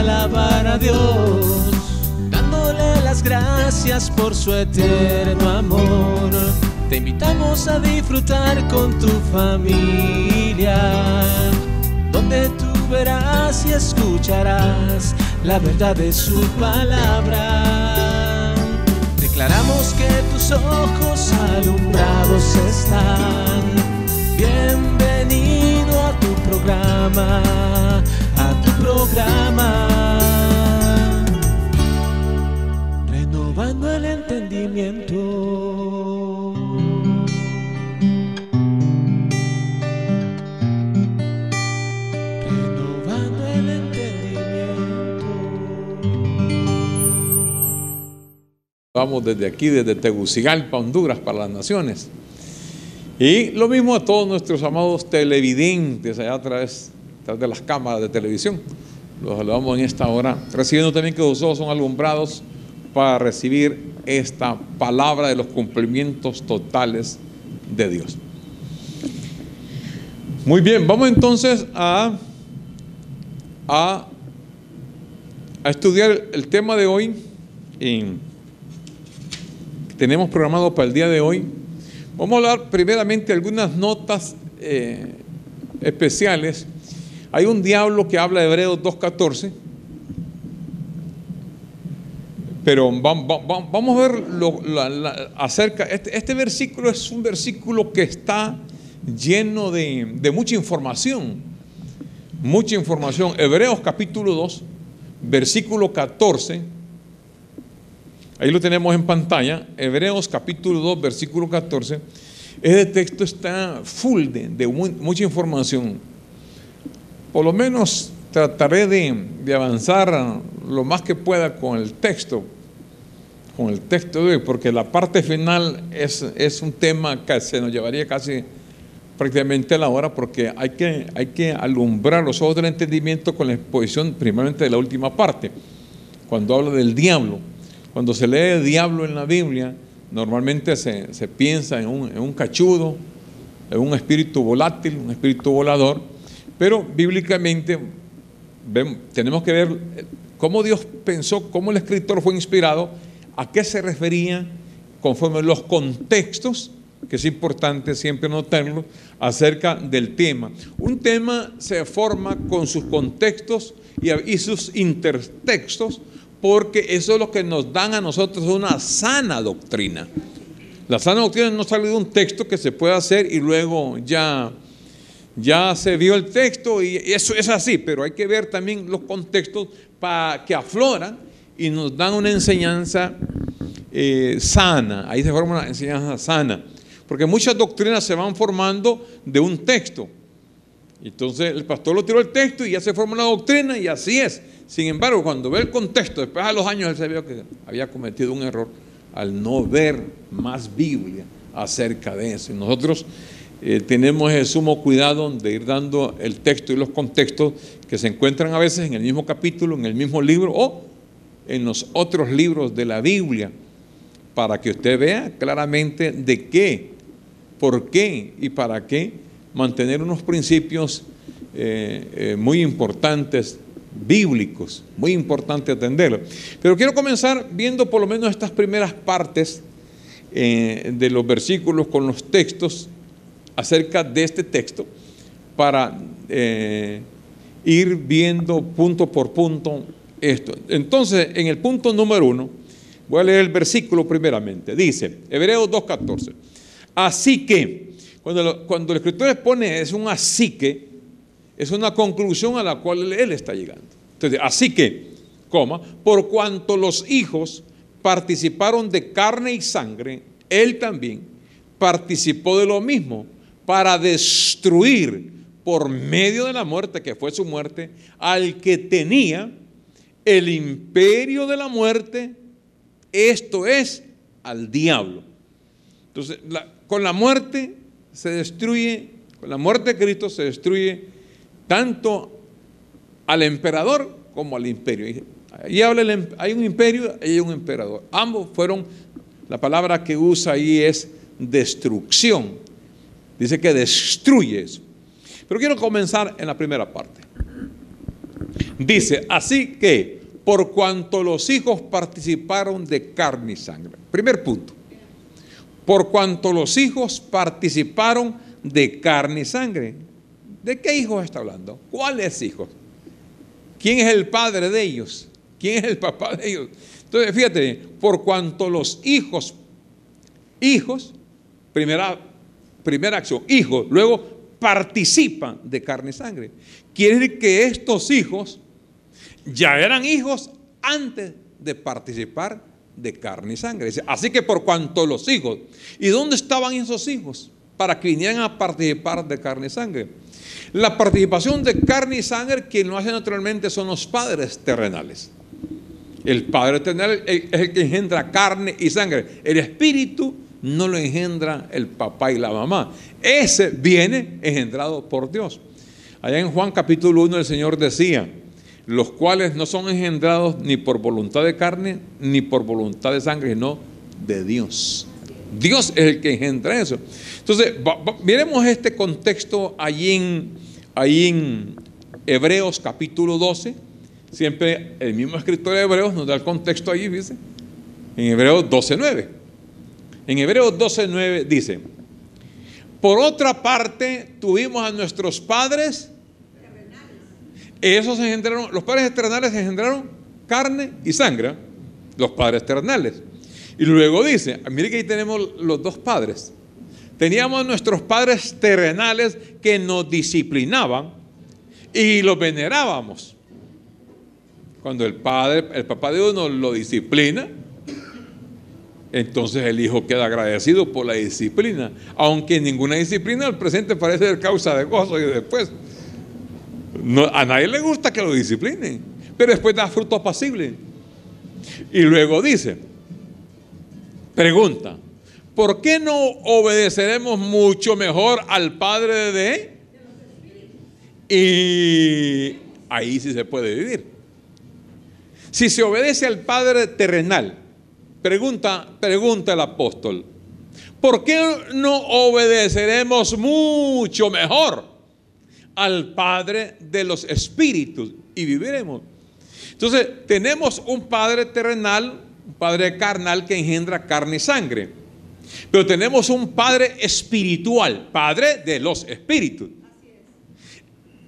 alabar a Dios, dándole las gracias por su eterno amor. Te invitamos a disfrutar con tu familia, donde tú verás y escucharás la verdad de su palabra. Declaramos que tus ojos alumbrados están. Bienvenido a tu programa, renovando el entendimiento. Renovando el entendimiento. Vamos desde aquí, desde Tegucigalpa, Honduras, para las naciones. Y lo mismo a todos nuestros amados televidentes allá a través de las cámaras de televisión. Los saludamos en esta hora, recibiendo también que sus ojos son alumbrados para recibir esta palabra de los cumplimientos totales de Dios. Muy bien, vamos entonces a estudiar el tema de hoy que tenemos programado para el día de hoy. Vamos a hablar primeramente de algunas notas especiales. Hay un diablo que habla de Hebreos 2:14, pero vamos a ver acerca. Este versículo es un versículo que está lleno de mucha información. Mucha información. Hebreos capítulo 2, versículo 14. Ahí lo tenemos en pantalla. Hebreos capítulo 2, versículo 14. Este texto está full de mucha información. Por lo menos trataré de avanzar lo más que pueda con el texto de hoy, porque la parte final es un tema que se nos llevaría casi prácticamente a la hora, porque hay que alumbrar los ojos del entendimiento con la exposición primeramente de la última parte, cuando habla del diablo. Cuando se lee diablo en la Biblia, normalmente se piensa en un cachudo, en un espíritu volátil, un espíritu volador, pero bíblicamente tenemos que ver cómo Dios pensó, cómo el escritor fue inspirado, a qué se refería conforme los contextos, que es importante siempre notarlo, acerca del tema. Un tema se forma con sus contextos y sus intertextos, porque eso es lo que nos dan a nosotros una sana doctrina. La sana doctrina no sale de un texto que se puede hacer y luego ya se vio el texto y eso es así, pero hay que ver también los contextos para que afloran y nos dan una enseñanza sana. Ahí se forma una enseñanza sana, porque muchas doctrinas se van formando de un texto. Entonces el pastor lo tiró el texto y ya se forma una doctrina y así es. Sin embargo, cuando ve el contexto, después a los años él se vio que había cometido un error al no ver más Biblia acerca de eso. Y nosotros tenemos el sumo cuidado de ir dando el texto y los contextos que se encuentran a veces en el mismo capítulo, en el mismo libro o en los otros libros de la Biblia, para que usted vea claramente de qué, por qué y para qué mantener unos principios muy importantes, bíblicos, muy importante atenderlo. Pero quiero comenzar viendo por lo menos estas primeras partes de los versículos con los textos acerca de este texto para ir viendo punto por punto esto. Entonces, en el punto número 1, voy a leer el versículo primeramente. Dice, Hebreos 2:14. Así que, cuando el escritor pone es un así que, es una conclusión a la cual él está llegando. Entonces, así que, por cuanto los hijos participaron de carne y sangre, él también participó de lo mismo para destruir por medio de la muerte, que fue su muerte, al que tenía el imperio de la muerte, esto es, al diablo. Entonces, con la muerte se destruye, con la muerte de Cristo se destruye tanto al emperador como al imperio. Ahí habla, hay un imperio y hay un emperador. Ambos fueron, la palabra que usa ahí es destrucción. Dice que destruye eso. Pero quiero comenzar en la primera parte. Dice, así que por cuanto los hijos participaron de carne y sangre. Primer punto. Por cuanto los hijos participaron de carne y sangre. ¿De qué hijos está hablando? ¿Cuáles hijos? ¿Quién es el padre de ellos? ¿Quién es el papá de ellos? Entonces, fíjate, por cuanto los hijos, primera acción, hijos, luego participan de carne y sangre. Quiere decir que estos hijos ya eran hijos antes de participar de carne y sangre. Así que por cuanto los hijos, ¿y dónde estaban esos hijos para que vinieran a participar de carne y sangre? La participación de carne y sangre, quien lo hace naturalmente son los padres terrenales. El Padre terrenal es el que engendra carne y sangre. El Espíritu no lo engendra el papá y la mamá. Ese viene engendrado por Dios. Allá en Juan capítulo 1 el Señor decía, los cuales no son engendrados ni por voluntad de carne ni por voluntad de sangre, sino de Dios. Dios es el que engendra eso. Entonces, miremos este contexto ahí en Hebreos capítulo 12. Siempre el mismo escritor de Hebreos nos da el contexto allí, dice, en Hebreos 12:9. En Hebreos 12:9 dice, por otra parte, tuvimos a nuestros padres, esos engendraron, los padres terrenales engendraron carne y sangre, los padres terrenales. Y luego dice, mire que ahí tenemos los dos padres. Teníamos nuestros padres terrenales que nos disciplinaban y los venerábamos. Cuando el papá de uno lo disciplina, entonces el hijo queda agradecido por la disciplina, aunque ninguna disciplina al presente parece ser causa de gozo y después. No, a nadie le gusta que lo disciplinen, pero después da fruto apacible. Y luego dice, pregunta, ¿por qué no obedeceremos mucho mejor al Padre de? Y ahí sí se puede vivir. Si se obedece al Padre terrenal, pregunta el apóstol, ¿por qué no obedeceremos mucho mejor al Padre de los espíritus y viviremos? Entonces, tenemos un Padre terrenal, un Padre carnal que engendra carne y sangre, pero tenemos un Padre espiritual, Padre de los espíritus.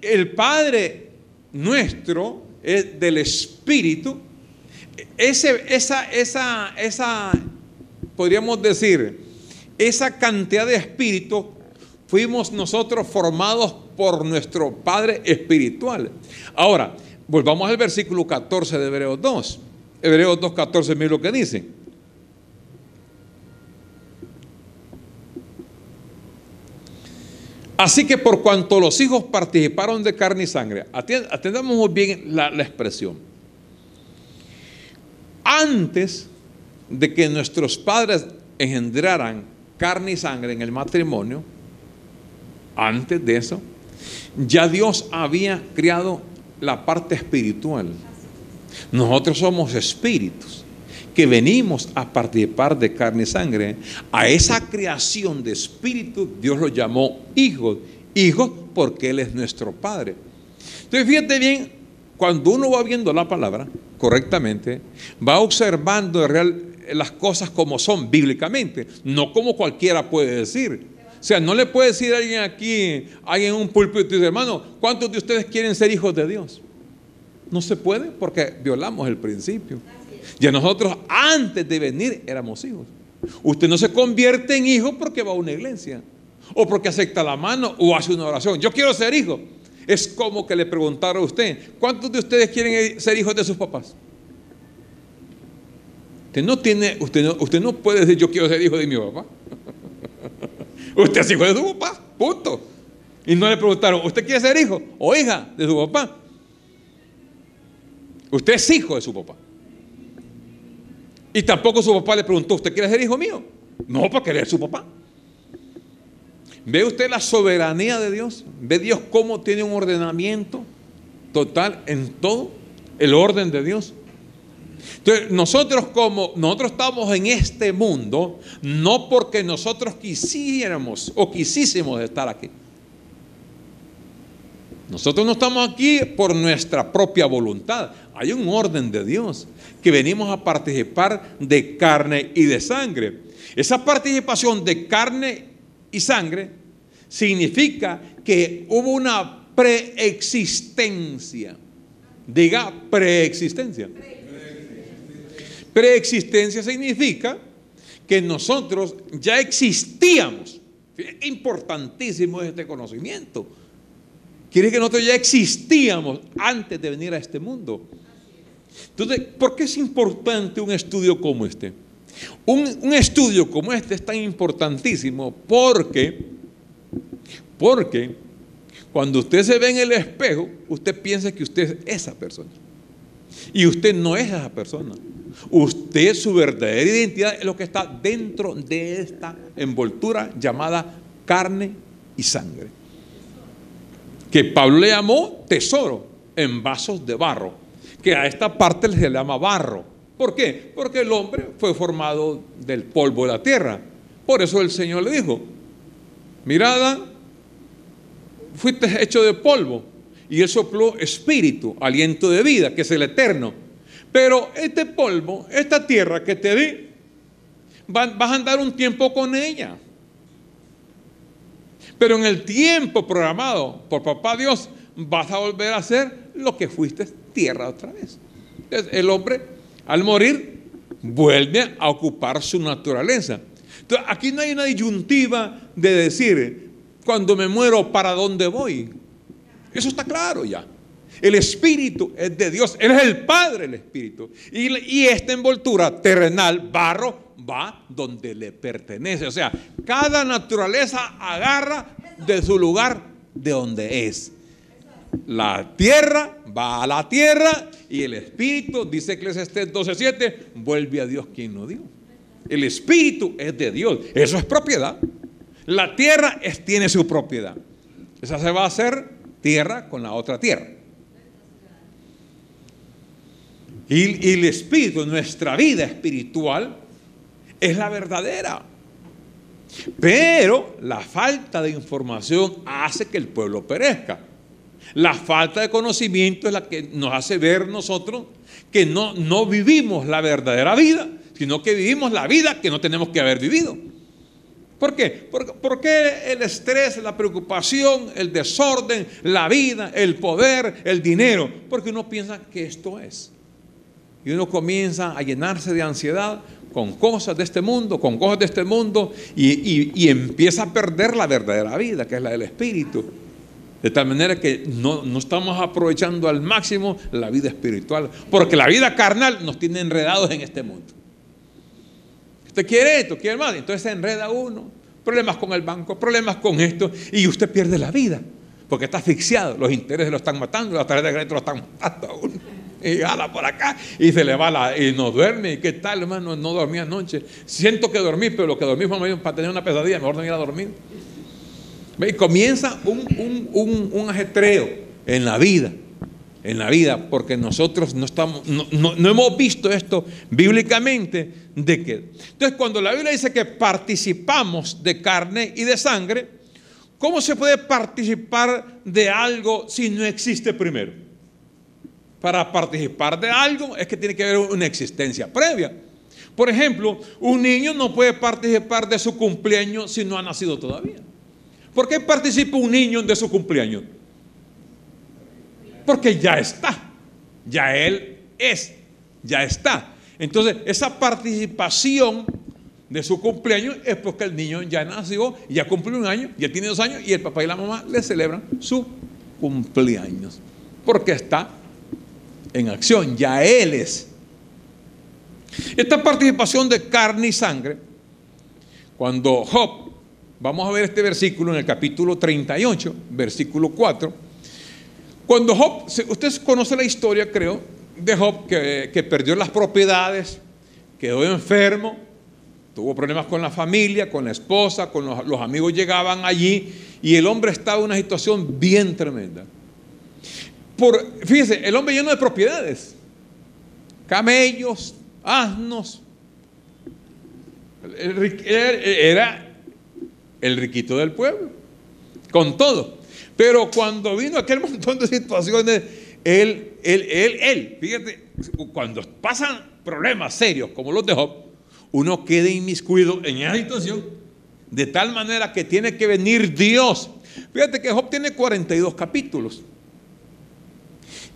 El Padre nuestro es del espíritu. Esa podríamos decir, esa cantidad de espíritu fuimos nosotros formados por nuestro Padre espiritual. Ahora, volvamos al versículo 14 de Hebreos 2. Hebreos 2:14, mire lo que dice. Así que por cuanto los hijos participaron de carne y sangre, atendamos muy bien la expresión. Antes de que nuestros padres engendraran carne y sangre en el matrimonio, antes de eso, ya Dios había creado la parte espiritual. Nosotros somos espíritus que venimos a participar de carne y sangre. A esa creación de espíritu Dios lo llamó hijos porque Él es nuestro Padre. Entonces fíjate bien, cuando uno va viendo la palabra correctamente, va observando las cosas como son bíblicamente, no como cualquiera puede decir. O sea, no le puede decir a alguien aquí, alguien en un púlpito y dice, hermano, ¿cuántos de ustedes quieren ser hijos de Dios? No se puede porque violamos el principio. Ya nosotros antes de venir éramos hijos. Usted no se convierte en hijo porque va a una iglesia o porque acepta la mano o hace una oración. Yo quiero ser hijo. Es como que le preguntaron a usted, ¿cuántos de ustedes quieren ser hijos de sus papás? Usted no puede decir yo quiero ser hijo de mi papá. Usted es hijo de su papá, punto. Y no le preguntaron, ¿usted quiere ser hijo o hija de su papá? Usted es hijo de su papá. Y tampoco su papá le preguntó, ¿usted quiere ser hijo mío? No, porque él es su papá. ¿Ve usted la soberanía de Dios? ¿Ve Dios cómo tiene un ordenamiento total en todo el orden de Dios? Entonces, nosotros estamos en este mundo, no porque nosotros quisiéramos o quisísemos estar aquí. Nosotros no estamos aquí por nuestra propia voluntad. Hay un orden de Dios que venimos a participar de carne y de sangre. Esa participación de carne y sangre significa que hubo una preexistencia. Diga preexistencia. Preexistencia significa que nosotros ya existíamos. Es importantísimo este conocimiento. Quiere que nosotros ya existíamos antes de venir a este mundo. Entonces, ¿por qué es importante un estudio como este? Un estudio como este es tan importantísimo porque cuando usted se ve en el espejo, usted piensa que usted es esa persona. Y usted no es esa persona. Usted, su verdadera identidad es lo que está dentro de esta envoltura llamada carne y sangre, que Pablo le llamó tesoro en vasos de barro, que a esta parte se le llama barro. ¿Por qué? Porque el hombre fue formado del polvo de la tierra. Por eso el Señor le dijo: mira, Adán, fuiste hecho de polvo, y Él sopló espíritu, aliento de vida, que es el eterno. Pero este polvo, esta tierra que te di, vas a andar un tiempo con ella. Pero en el tiempo programado por Papá Dios, vas a volver a ser lo que fuiste, tierra otra vez. Entonces, el hombre, al morir, vuelve a ocupar su naturaleza. Entonces, aquí no hay una disyuntiva de decir, cuando me muero, ¿para dónde voy? Eso está claro ya. El Espíritu es de Dios. Él es el Padre del Espíritu. Y esta envoltura terrenal, barro, va donde le pertenece. O sea, cada naturaleza agarra de su lugar de donde es. La tierra va a la tierra y el Espíritu, dice Eclesiastés 12:7, vuelve a Dios quien lo dio. El Espíritu es de Dios. Eso es propiedad. La tierra tiene su propiedad. Esa se va a hacer tierra con la otra tierra. Y el Espíritu, nuestra vida espiritual, es la verdadera. Pero la falta de información hace que el pueblo perezca. La falta de conocimiento es la que nos hace ver nosotros que no vivimos la verdadera vida, sino que vivimos la vida que no tenemos que haber vivido. ¿Por qué? Porque el estrés, la preocupación, el desorden, la vida, el poder, el dinero, porque uno piensa que esto es. Y uno comienza a llenarse de ansiedad con cosas de este mundo, y empieza a perder la verdadera vida, que es la del Espíritu. De tal manera que no estamos aprovechando al máximo la vida espiritual, porque la vida carnal nos tiene enredados en este mundo. Usted quiere esto, quiere más, entonces se enreda uno. Problemas con el banco, problemas con esto, y usted pierde la vida, porque está asfixiado. Los intereses lo están matando, las tarjetas de crédito lo están matando a uno. Y jala por acá y se le va y no duerme. ¿Y qué tal, hermano? No dormí anoche. Siento que dormí, pero lo que dormí fue para tener una pesadilla, mejor no ir a dormir. Y comienza un ajetreo en la vida, porque nosotros no hemos visto esto bíblicamente. Entonces, cuando la Biblia dice que participamos de carne y de sangre, ¿cómo se puede participar de algo si no existe primero? Para participar de algo es que tiene que haber una existencia previa. Por ejemplo, un niño no puede participar de su cumpleaños si no ha nacido todavía. ¿Por qué participa un niño de su cumpleaños? Porque ya está, ya él es, ya está. Entonces, esa participación de su cumpleaños es porque el niño ya nació, ya cumplió un año, ya tiene 2 años, y el papá y la mamá le celebran su cumpleaños, porque está en acción, ya él es. Esta participación de carne y sangre, cuando Job, vamos a ver este versículo en el capítulo 38, versículo 4, cuando Job, usted conoce la historia, creo, de Job que perdió las propiedades, quedó enfermo, tuvo problemas con la familia, con la esposa, con los amigos llegaban allí, y el hombre estaba en una situación bien tremenda. Fíjese, el hombre lleno de propiedades, camellos, asnos, era el riquito del pueblo, con todo. Pero cuando vino aquel montón de situaciones, él, fíjate, cuando pasan problemas serios como los de Job, uno queda inmiscuido en esa situación, de tal manera que tiene que venir Dios. Fíjate que Job tiene 42 capítulos.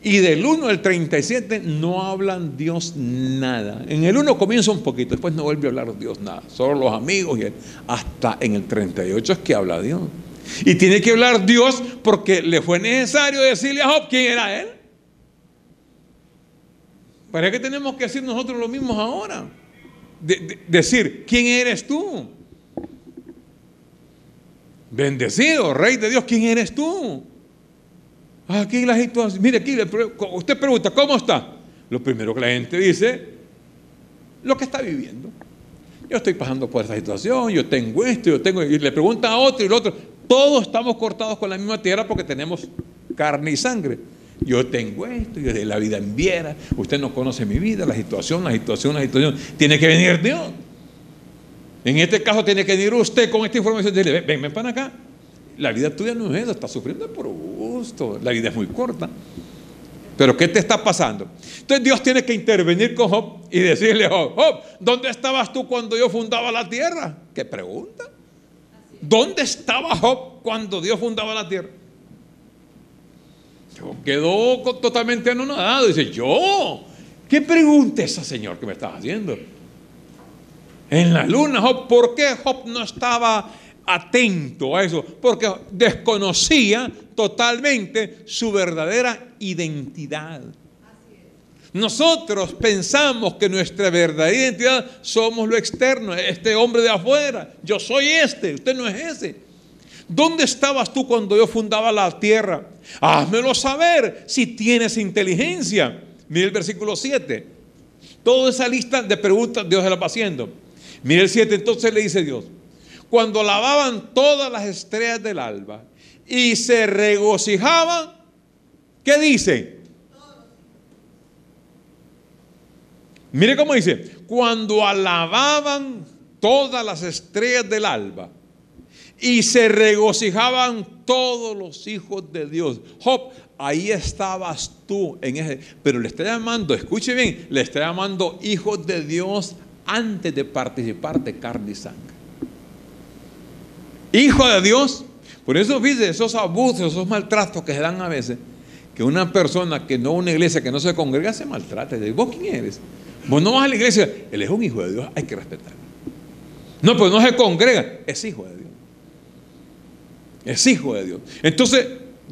Y del 1 al 37 no hablan Dios nada. En el 1 comienza un poquito, después no vuelve a hablar Dios nada. Solo los amigos y él. Hasta en el 38 es que habla Dios. Y tiene que hablar Dios porque le fue necesario decirle a Job quién era él. ¿Para qué tenemos que decir nosotros lo mismo ahora? Decir, ¿quién eres tú? Bendecido, Rey de Dios, ¿quién eres tú? Aquí la situación, mire aquí, usted pregunta, ¿cómo está? Lo primero que la gente dice, lo que está viviendo. Yo estoy pasando por esta situación, yo tengo esto, y le pregunta a otro y el otro. Todos estamos cortados con la misma tierra porque tenemos carne y sangre. Yo tengo esto, yo de la vida en viera, usted no conoce mi vida, la situación. Tiene que venir Dios. En este caso tiene que venir usted con esta información. Dile, ven para acá. La vida tuya no es esa, está sufriendo por gusto. La vida es muy corta. Pero ¿qué te está pasando? Entonces Dios tiene que intervenir con Job y decirle a Job, Job, ¿dónde estabas tú cuando yo fundaba la tierra? ¿Qué pregunta? ¿Dónde estaba Job cuando Dios fundaba la tierra? Job quedó totalmente anonadado. Dice, ¿yo? ¿Qué pregunta esa, Señor, que me estás haciendo? En la luna, Job, ¿por qué Job no estaba atento a eso? Porque desconocía totalmente su verdadera identidad. Nosotros pensamos que nuestra verdadera identidad somos lo externo, este hombre de afuera. Yo soy este, usted no es ese. ¿Dónde estabas tú cuando yo fundaba la tierra? Házmelo saber si tienes inteligencia. Mira el versículo 7. Toda esa lista de preguntas Dios se las va haciendo. Mira el 7, entonces le dice Dios, cuando lavaban todas las estrellas del alba y se regocijaban, ¿qué dice? Mire cómo dice, cuando alababan todas las estrellas del alba y se regocijaban todos los hijos de Dios. Job, ahí estabas tú en ese, pero le está llamando, escuche bien, le está llamando hijos de Dios antes de participar de carne y sangre. Hijo de Dios. Por eso, fíjese, esos abusos, esos maltratos que se dan a veces, que una persona que no, una iglesia que no se congrega se maltrata. Y dice, ¿vos quién eres? Vos no vas a la iglesia. Él es un hijo de Dios, hay que respetarlo. No, pues no se congrega, es hijo de Dios. Es hijo de Dios. Entonces,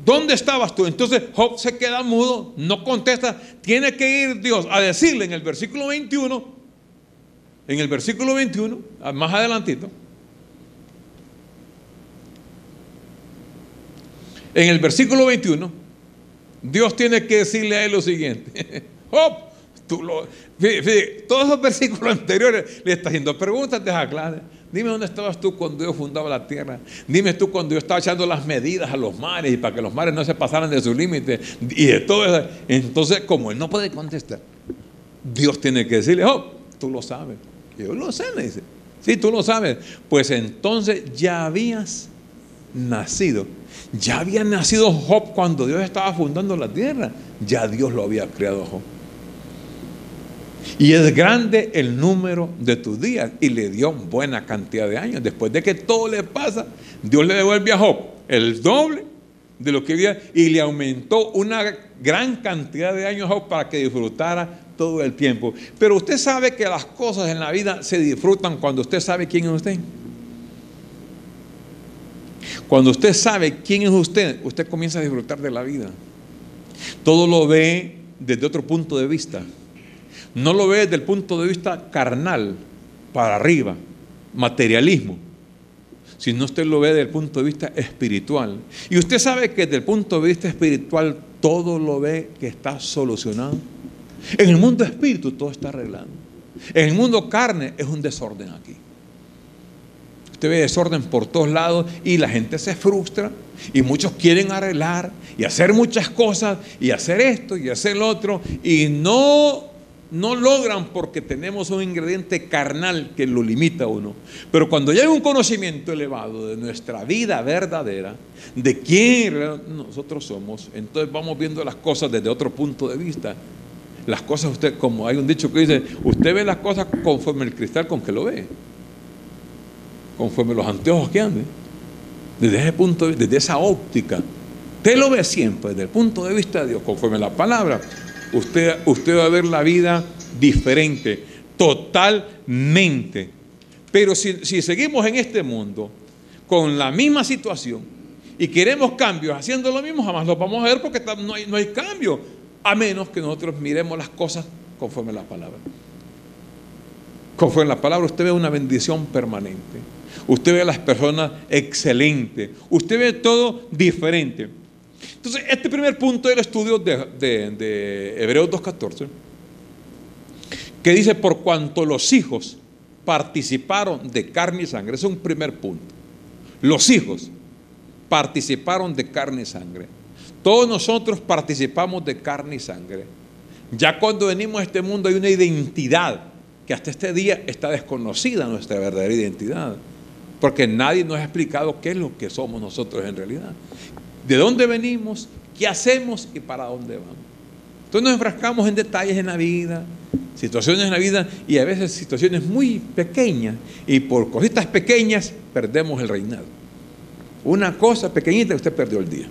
¿dónde estabas tú? Entonces Job se queda mudo, no contesta. Tiene que ir Dios a decirle en el versículo 21, más adelantito, en el versículo 21, Dios tiene que decirle a él lo siguiente. Job, todos esos versículos anteriores le está haciendo preguntas, deja claras. Dime dónde estabas tú cuando Dios fundaba la tierra. Dime tú cuando yo estaba echando las medidas a los mares y para que los mares no se pasaran de su límite y de todo eso. Entonces, como él no puede contestar, Dios tiene que decirle, Job, tú lo sabes. Yo lo sé, le dice. Sí, tú lo sabes. Pues entonces ya habías nacido. Ya había nacido Job cuando Dios estaba fundando la tierra. Ya Dios lo había creado Job. Y es grande el número de tus días. Y le dio buena cantidad de años. Después de que todo le pasa, Dios le devuelve a Job el doble de lo que había. Y le aumentó una gran cantidad de años a Job para que disfrutara todo el tiempo. Pero usted sabe que las cosas en la vida se disfrutan cuando usted sabe quién es usted. Cuando usted sabe quién es usted, usted comienza a disfrutar de la vida. Todo lo ve desde otro punto de vista. No lo ve desde el punto de vista carnal, para arriba, materialismo, sino usted lo ve desde el punto de vista espiritual. Y usted sabe que desde el punto de vista espiritual todo lo ve que está solucionado. En el mundo espíritu todo está arreglado. En el mundo carne es un desorden aquí. Usted ve desorden por todos lados y la gente se frustra y muchos quieren arreglar y hacer muchas cosas y hacer esto y hacer lo otro y no no logran porque tenemos un ingrediente carnal que lo limita a uno. Pero cuando ya hay un conocimiento elevado de nuestra vida verdadera, de quién nosotros somos, entonces vamos viendo las cosas desde otro punto de vista. Las cosas, usted, como hay un dicho que dice, usted ve las cosas conforme el cristal con que lo ve, conforme los anteojos que ande. Desde ese punto, desde esa óptica, usted lo ve siempre desde el punto de vista de Dios, conforme la palabra. Usted va a ver la vida diferente, totalmente. Pero si seguimos en este mundo con la misma situación y queremos cambios haciendo lo mismo, jamás lo vamos a ver porque no hay cambio, a menos que nosotros miremos las cosas conforme la palabra. Conforme la palabra usted ve una bendición permanente, usted ve a las personas excelentes, usted ve todo diferente. Entonces, este primer punto del estudio de Hebreos 2.14, que dice, por cuanto los hijos participaron de carne y sangre, es un primer punto. Los hijos participaron de carne y sangre. Todos nosotros participamos de carne y sangre. Ya cuando venimos a este mundo hay una identidad que hasta este día está desconocida, nuestra verdadera identidad, porque nadie nos ha explicado qué es lo que somos nosotros en realidad. ¿De dónde venimos? ¿Qué hacemos? ¿Y para dónde vamos? Entonces nos enfrascamos en detalles en la vida, situaciones en la vida, y a veces situaciones muy pequeñas, y por cositas pequeñas perdemos el reinado. Una cosa pequeñita y usted perdió el día.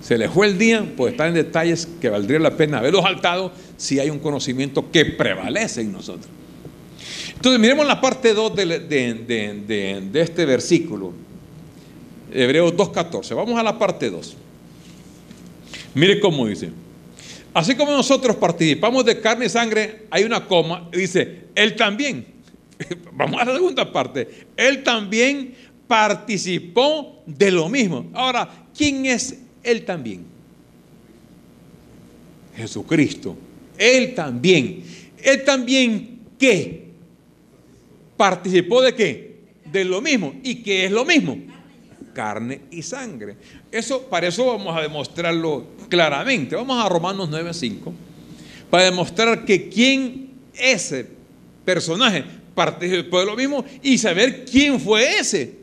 Se le fue el día por estar en detalles que valdría la pena haberlos saltado si hay un conocimiento que prevalece en nosotros. Entonces miremos la parte 2 de este versículo, Hebreos 2.14. Vamos a la parte 2. Mire cómo dice. Así como nosotros participamos de carne y sangre, hay una coma, y dice, él también. Vamos a la segunda parte. Él también participó de lo mismo. Ahora, ¿quién es él también? Jesucristo. Él también. Él también, ¿qué? ¿Participó de qué? De lo mismo. ¿Y qué es lo mismo? Carne y sangre. Para eso vamos a demostrarlo claramente. Vamos a Romanos 9.5 para demostrar que quién ese personaje participó de lo mismo y saber quién fue ese.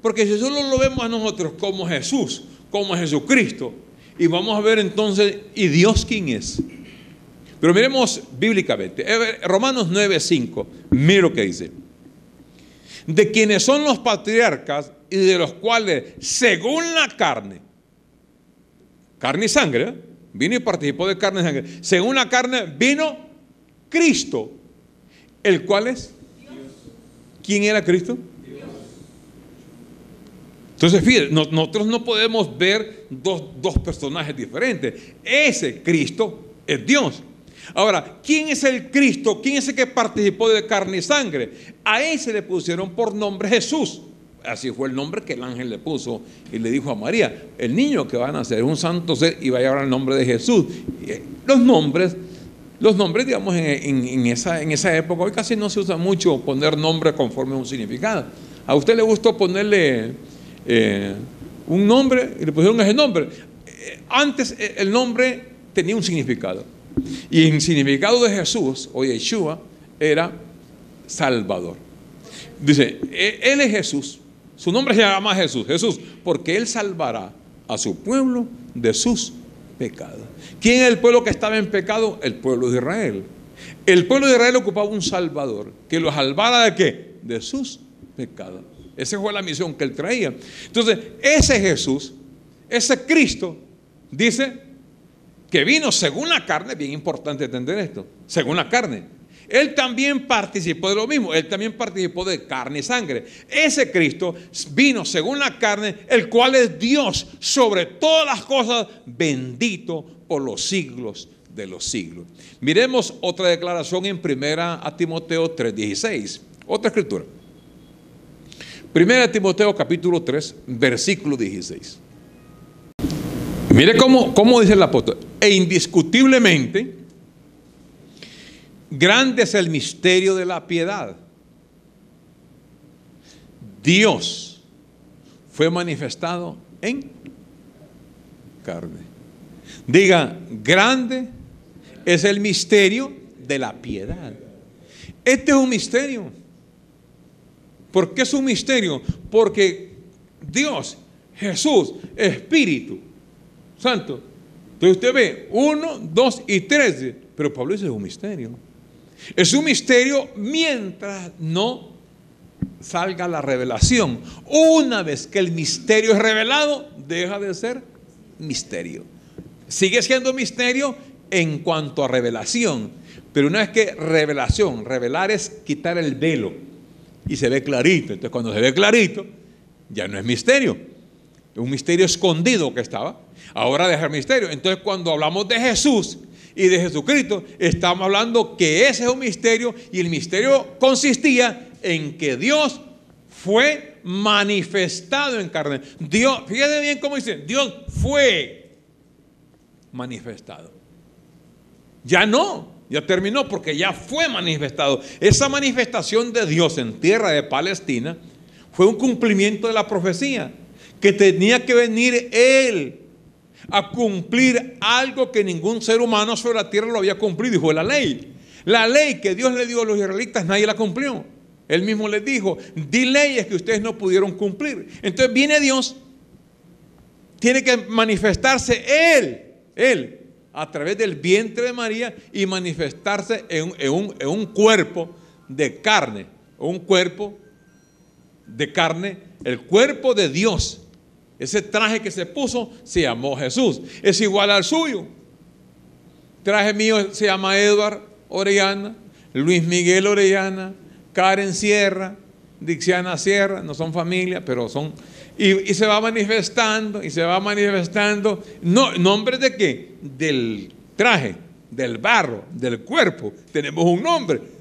Porque si solo lo vemos a nosotros como Jesús, como Jesucristo, y vamos a ver entonces, ¿y Dios quién es? Pero miremos bíblicamente. Romanos 9.5, mire lo que dice. De quienes son los patriarcas y de los cuales, según la carne y sangre, vino y participó de carne y sangre, según la carne vino Cristo, el cual es Dios. ¿Quién era Cristo? Dios. Entonces, fíjense, nosotros no podemos ver dos personajes diferentes. Ese Cristo es Dios. Ahora, ¿quién es el Cristo? ¿Quién es el que participó de carne y sangre? A ese le pusieron por nombre Jesús. Así fue el nombre que el ángel le puso y le dijo a María, el niño que va a nacer es un santo ser y va a llevar el nombre de Jesús. Los nombres, digamos, en esa época, hoy casi no se usa mucho poner nombre conforme a un significado. ¿A usted le gustó ponerle un nombre y le pusieron ese nombre? Antes el nombre tenía un significado. Y el significado de Jesús o Yeshua era Salvador. Dice, Él es Jesús. Su nombre se llama Jesús. Jesús, porque Él salvará a su pueblo de sus pecados. ¿Quién es el pueblo que estaba en pecado? El pueblo de Israel. El pueblo de Israel ocupaba un Salvador que lo salvara ¿de qué? De sus pecados. Esa fue la misión que Él traía. Entonces, ese Jesús, ese Cristo, dice que vino según la carne. Bien importante entender esto. Según la carne. Él también participó de lo mismo. Él también participó de carne y sangre. Ese Cristo vino según la carne, el cual es Dios sobre todas las cosas, bendito por los siglos de los siglos. Miremos otra declaración en 1 Timoteo 3:16. Otra escritura. 1 Timoteo capítulo 3, versículo 16. Mire cómo dice el apóstol. E indiscutiblemente, grande es el misterio de la piedad. Dios fue manifestado en carne. Diga, grande es el misterio de la piedad. Este es un misterio. ¿Por qué es un misterio? Porque Dios, Jesús, Espíritu Santo. Entonces usted ve 1, 2 y 3. Pero Pablo dice es un misterio. Es un misterio mientras no salga la revelación. Una vez que el misterio es revelado, deja de ser misterio. Sigue siendo misterio en cuanto a revelación. Pero una vez que revelación, revelar es quitar el velo y se ve clarito. Entonces cuando se ve clarito, ya no es misterio. Es un misterio escondido que estaba. Ahora deja el misterio. Entonces cuando hablamos de Jesús y de Jesucristo, estamos hablando que ese es un misterio, y el misterio consistía en que Dios fue manifestado en carne. Dios, fíjate bien cómo dice, Dios fue manifestado. Ya no, ya terminó, porque ya fue manifestado. Esa manifestación de Dios en tierra de Palestina fue un cumplimiento de la profecía, que tenía que venir Él a cumplir algo que ningún ser humano sobre la tierra lo había cumplido, y fue la ley. La ley que Dios le dio a los israelitas, nadie la cumplió. Él mismo les dijo, di leyes que ustedes no pudieron cumplir. Entonces viene Dios, tiene que manifestarse Él, a través del vientre de María, y manifestarse en un cuerpo de carne, un cuerpo de carne, el cuerpo de Dios. Ese traje que se puso se llamó Jesús. Es igual al suyo. Traje mío se llama Edward Orellana, Luis Miguel Orellana, Karen Sierra, Dixiana Sierra. No son familia, pero son. Y se va manifestando, y se va manifestando. No, ¿nombre de qué? Del traje, del barro, del cuerpo. Tenemos un nombre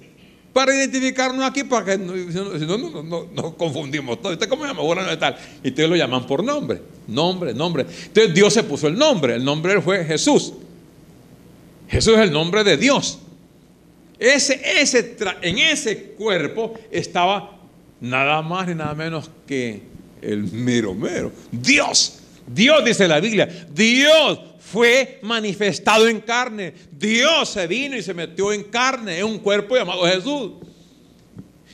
para identificarnos aquí, para que no confundimos todo. ¿Usted cómo se llama? Bueno, tal. Y ustedes lo llaman por nombre. Nombre. Entonces Dios se puso el nombre. El nombre fue Jesús. Jesús es el nombre de Dios. En ese cuerpo estaba nada más y nada menos que el mero. Dios. Dios, dice la Biblia. Dios fue manifestado en carne. Dios se vino y se metió en carne, en un cuerpo llamado Jesús.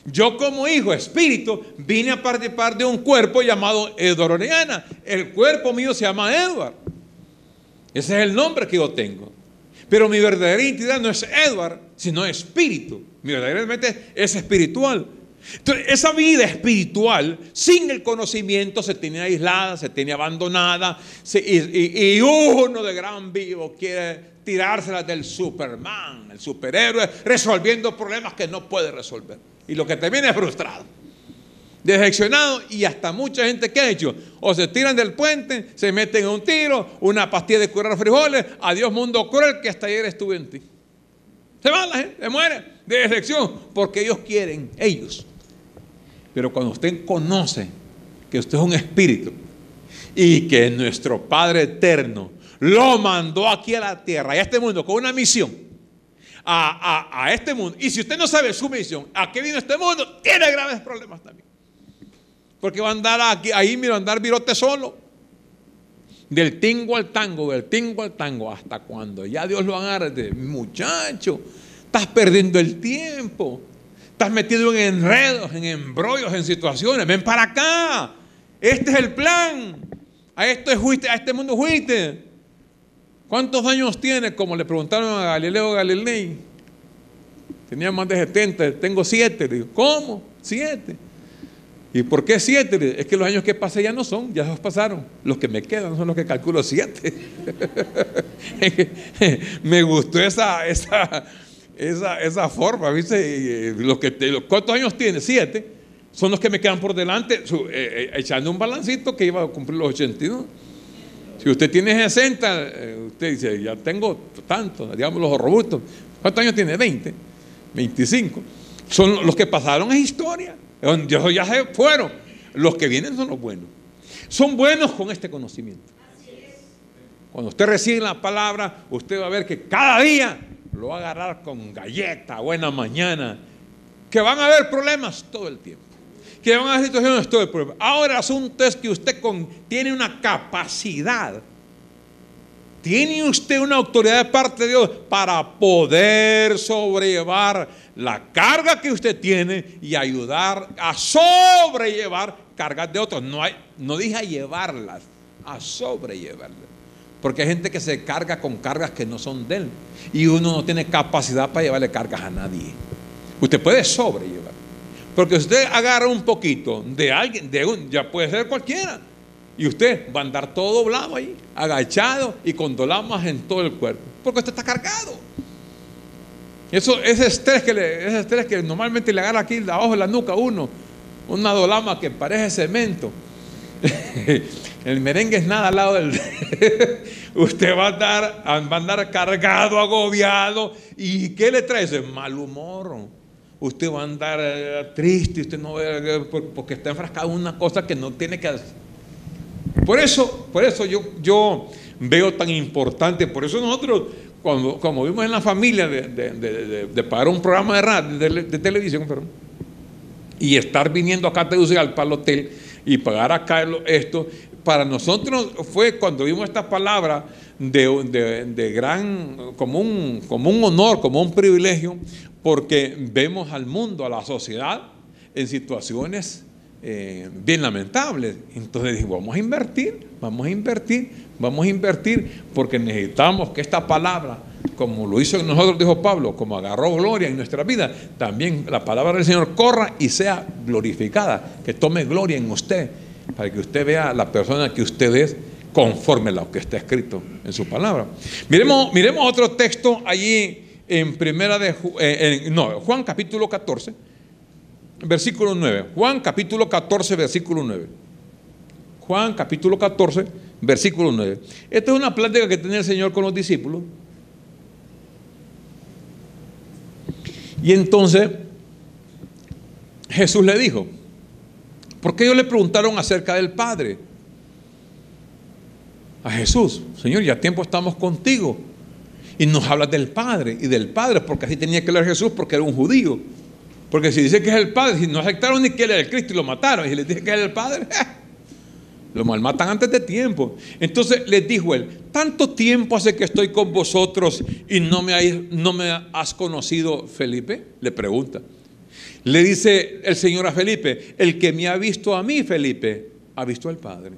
Yo como hijo, espíritu, vine a participar de un cuerpo llamado Edward Orellana. El cuerpo mío se llama Edward. Ese es el nombre que yo tengo. Pero mi verdadera identidad no es Edward, sino espíritu. Mi verdadera identidad es espiritual. Entonces, esa vida espiritual, sin el conocimiento, se tenía aislada, se tenía abandonada, y uno de gran vivo quiere tirársela del Superman, el superhéroe, resolviendo problemas que no puede resolver. Y lo que termina es frustrado, decepcionado, y hasta mucha gente que ha hecho, o se tiran del puente, se meten en un tiro, una pastilla de curar frijoles, adiós mundo cruel que hasta ayer estuve en ti. Se va la gente, se muere de decepción, porque ellos quieren, ellos. Pero cuando usted conoce que usted es un espíritu y que nuestro Padre eterno lo mandó aquí a la tierra, a este mundo, con una misión, a este mundo, y si usted no sabe su misión, a qué vino este mundo, tiene graves problemas también. Porque va a andar aquí, ahí, mira, andar virote solo, del tingo al tango, hasta cuando ya Dios lo agarre. Muchacho, estás perdiendo el tiempo. Estás metido en enredos, en embrollos, en situaciones. Ven para acá. Este es el plan. A este mundo fuiste. ¿Cuántos años tienes? Como le preguntaron a Galileo Galilei. Tenía más de 70. Tengo 7. Le digo, ¿cómo? 7. ¿Y por qué 7? Es que los años que pasé ya no son, ya los pasaron. Los que me quedan son los que calculo 7. Me gustó esa forma, ¿viste? ¿Cuántos años tiene? 7. Son los que me quedan por delante, echando un balancito que iba a cumplir los 82. Si usted tiene 60, usted dice, ya tengo tanto, digamos los robustos. ¿Cuántos años tiene? 20, 25. Son los que pasaron en historia. Ya se fueron. Los que vienen son los buenos. Son buenos con este conocimiento. Cuando usted recibe la palabra, usted va a ver que cada día lo va a agarrar con galleta, buena mañana. Que van a haber problemas todo el tiempo. Que van a haber situaciones todo el tiempo. Ahora el asunto es que usted tiene una capacidad tiene usted una autoridad de parte de Dios para poder sobrellevar la carga que usted tiene y ayudar a sobrellevar cargas de otros. No dije a llevarlas, a sobrellevarlas. Porque hay gente que se carga con cargas que no son de él. Y uno no tiene capacidad para llevarle cargas a nadie. Usted puede sobrellevar. Porque usted agarra un poquito de alguien, ya puede ser cualquiera. Y usted va a andar todo doblado ahí, agachado y con dolamas en todo el cuerpo. Porque usted está cargado. Ese estrés que normalmente le agarra aquí abajo de la nuca a uno. Una dolama que parece cemento. El merengue es nada al lado del... Usted va a andar cargado, agobiado. ¿Y qué le trae? Ese mal humor. Usted va a andar triste. Usted no porque está enfrascado en una cosa que no tiene que hacer. Por eso yo veo tan importante. Por eso nosotros, como vimos en la familia de pagar un programa de radio, de televisión, perdón, y estar viniendo acá al Palo Hotel y pagar acá esto, para nosotros fue cuando vimos esta palabra de gran, como un honor, como un privilegio, porque vemos al mundo, a la sociedad, en situaciones bien lamentables. Entonces dijimos, vamos a invertir, porque necesitamos que esta palabra, como lo hizo en nosotros, dijo Pablo, como agarró gloria en nuestra vida, también la palabra del Señor corra y sea glorificada, que tome gloria en usted, para que usted vea la persona que usted es conforme a lo que está escrito en su palabra. Miremos otro texto allí en Juan capítulo 14, versículo 9. Juan capítulo 14, versículo 9. Juan capítulo 14, versículo 9. Esta es una plática que tenía el Señor con los discípulos. Y entonces Jesús le dijo, porque ellos le preguntaron acerca del Padre a Jesús: Señor, ya tiempo estamos contigo y nos hablas del Padre y del Padre, porque así tenía que leer Jesús, porque era un judío. Porque si dice que es el Padre, si no aceptaron ni que él era el Cristo y lo mataron, y les dije que era el Padre, lo malmatan antes de tiempo. Entonces les dijo él: tanto tiempo hace que estoy con vosotros y no me has conocido, Felipe. Le pregunta. Le dice el Señor a Felipe: el que me ha visto a mí, Felipe, ha visto al Padre.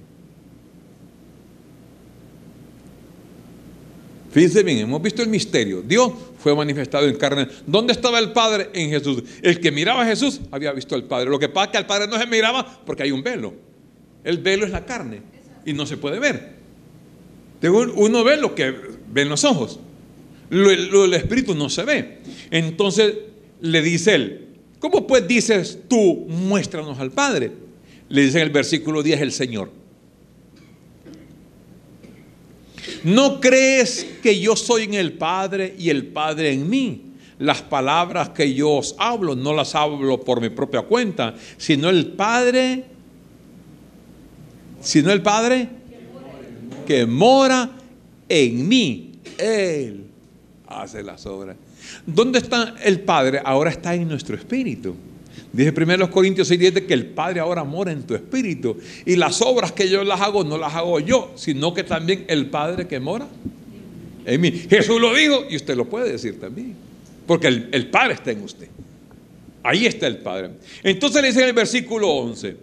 Fíjense bien, hemos visto el misterio. Dios fue manifestado en carne. ¿Dónde estaba el Padre? En Jesús. El que miraba a Jesús había visto al Padre. Lo que pasa es que al Padre no se miraba porque hay un velo. El velo es la carne y no se puede ver. Uno ve lo que ven los ojos. El espíritu no se ve. Entonces le dice él: ¿cómo pues dices tú, muéstranos al Padre? Le dice en el versículo 10 el Señor: ¿no crees que yo soy en el Padre y el Padre en mí? Las palabras que yo os hablo no las hablo por mi propia cuenta, sino el Padre que mora en mí, Él hace las obras. ¿Dónde está el Padre? Ahora está en nuestro espíritu. Dice 1 Corintios 6:10 que el Padre ahora mora en tu espíritu. Y las obras que yo las hago, no las hago yo, sino que también el Padre que mora en mí. Jesús lo dijo y usted lo puede decir también, porque el Padre está en usted. Ahí está el Padre. Entonces le dice en el versículo 11: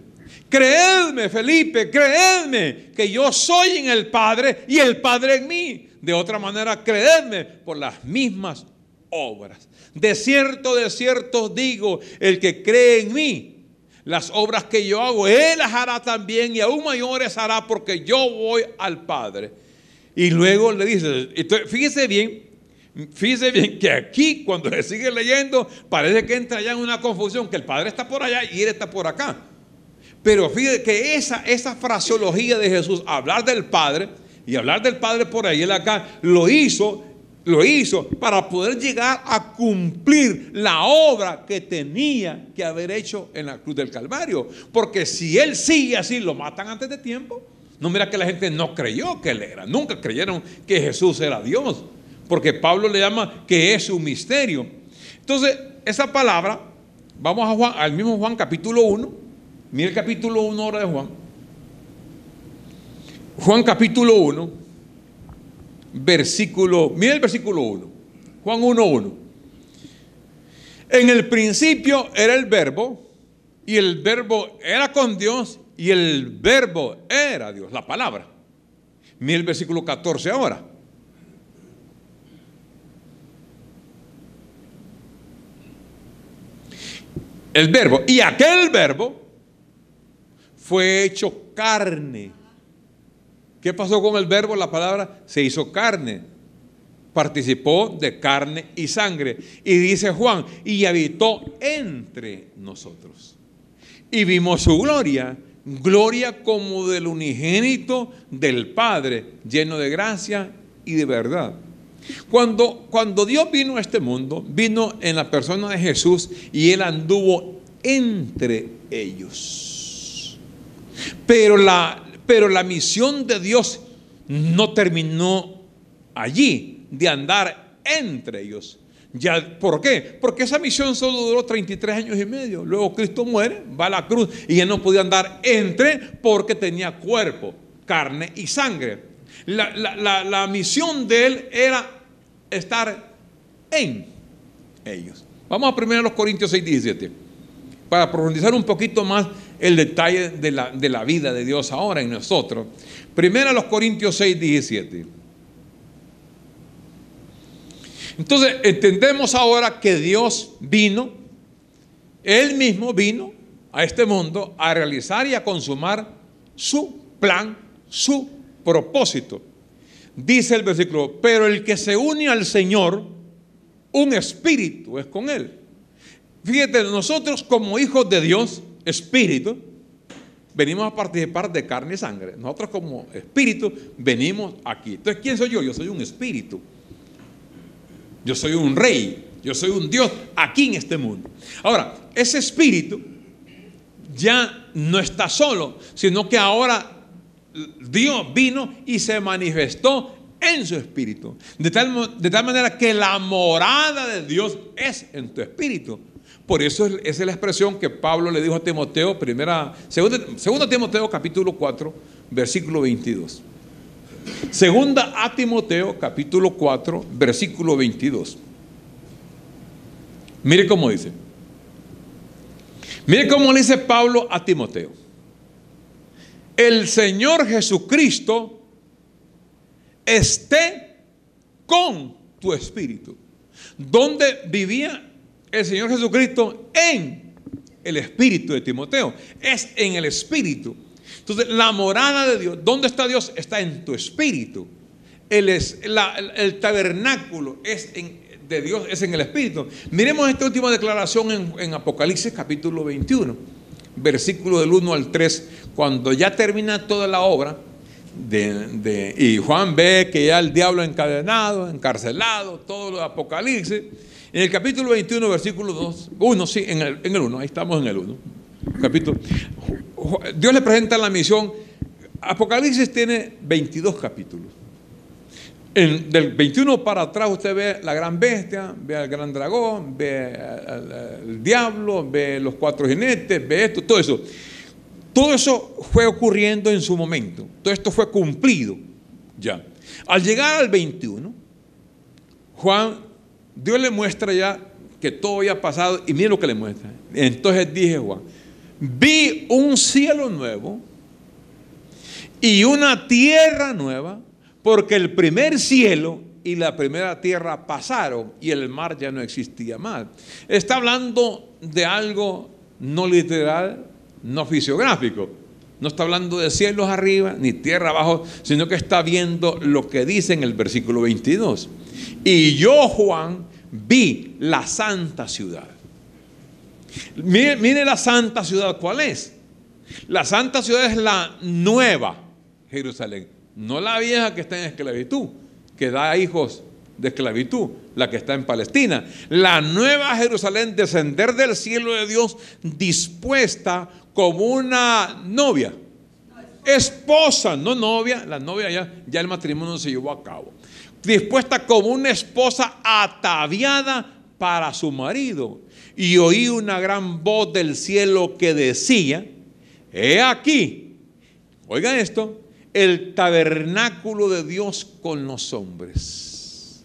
creedme, Felipe, creedme que yo soy en el Padre y el Padre en mí. De otra manera, creedme por las mismas obras. De cierto os digo, el que cree en mí, las obras que yo hago, él las hará también, y aún mayores hará, porque yo voy al Padre. Y luego le dice, fíjese bien que aquí, cuando le sigue leyendo, parece que entra ya en una confusión, que el Padre está por allá y él está por acá. Pero fíjese que esa fraseología de Jesús, hablar del Padre y hablar del Padre por ahí y él acá, lo hizo para poder llegar a cumplir la obra que tenía que haber hecho en la cruz del Calvario. Porque si él sigue así, lo matan antes de tiempo. No, mira que la gente no creyó que él era. Nunca creyeron que Jesús era Dios. Porque Pablo le llama que es un misterio. Entonces, esa palabra, vamos a Juan, al mismo Juan capítulo 1. Mira el capítulo 1 ahora de Juan. Juan capítulo 1. mira el versículo 1, Juan 1:1. En el principio era el verbo, y el verbo era con Dios, y el verbo era Dios, la palabra. Mira el versículo 14 ahora. El verbo, y aquel verbo fue hecho carne. ¿Qué pasó con el verbo? La palabra se hizo carne. Participó de carne y sangre. Y dice Juan, y habitó entre nosotros. Y vimos su gloria, gloria como del unigénito del Padre, lleno de gracia y de verdad. Cuando Dios vino a este mundo, vino en la persona de Jesús y Él anduvo entre ellos. Pero la misión de Dios no terminó allí, de andar entre ellos. Ya, ¿por qué? Porque esa misión solo duró 33 años y medio. Luego Cristo muere, va a la cruz y Él no podía andar porque tenía cuerpo, carne y sangre. La misión de Él era estar en ellos. Vamos a 1 Corintios 6:17 para profundizar un poquito más el detalle de la vida de Dios ahora en nosotros. 1 Corintios 6:17. Entonces entendemos ahora que Dios vino, Él mismo vino a este mundo a realizar y a consumar su plan, su propósito. Dice el versículo, pero el que se une al Señor, un espíritu es con Él. Fíjate, nosotros como hijos de Dios, espíritu, venimos a participar de carne y sangre. Nosotros como espíritu venimos aquí. Entonces, ¿quién soy yo? Yo soy un espíritu. Yo soy un rey. Yo soy un Dios aquí en este mundo. Ahora, ese espíritu ya no está solo, sino que ahora Dios vino y se manifestó en su espíritu. De tal manera que la morada de Dios es en tu espíritu. Por eso esa es la expresión que Pablo le dijo a Timoteo, segunda Timoteo capítulo 4, versículo 22. Segunda a Timoteo capítulo 4, versículo 22. Mire cómo dice. Mire cómo le dice Pablo a Timoteo. El Señor Jesucristo esté con tu espíritu. ¿Dónde vivía el Señor Jesucristo? En el espíritu de Timoteo. Es en el espíritu. Entonces, la morada de Dios, ¿dónde está Dios? Está en tu espíritu. El tabernáculo de Dios es en el espíritu. Miremos esta última declaración en Apocalipsis capítulo 21, versículo del 1 al 3, cuando ya termina toda la obra y Juan ve que ya el diablo encadenado, encarcelado, todo lo de Apocalipsis. En el capítulo 21, versículo 1, sí, en el 1, ahí estamos en el 1. Dios le presenta la misión. Apocalipsis tiene 22 capítulos. Del 21 para atrás usted ve la gran bestia, ve al gran dragón, ve al diablo, ve los 4 jinetes, ve esto, todo eso. Todo eso fue ocurriendo en su momento. Todo esto fue cumplido ya. Al llegar al 21, Dios le muestra ya que todo había pasado y mire lo que le muestra. Entonces dije, Juan, vi un cielo nuevo y una tierra nueva, porque el primer cielo y la primera tierra pasaron y el mar ya no existía más. Está hablando de algo no literal, no fisiográfico. No está hablando de cielos arriba ni tierra abajo, sino que está viendo lo que dice en el versículo 22. Y yo, Juan, vi la santa ciudad. Mire la santa ciudad, ¿cuál es? La santa ciudad es la nueva Jerusalén, no la vieja que está en esclavitud, que da hijos de esclavitud, la que está en Palestina. La nueva Jerusalén, descender del cielo de Dios, dispuesta como una novia, esposa, no novia, la novia ya el matrimonio se llevó a cabo, dispuesta como una esposa ataviada para su marido. Y oí una gran voz del cielo que decía: he aquí, oigan esto, el tabernáculo de Dios con los hombres.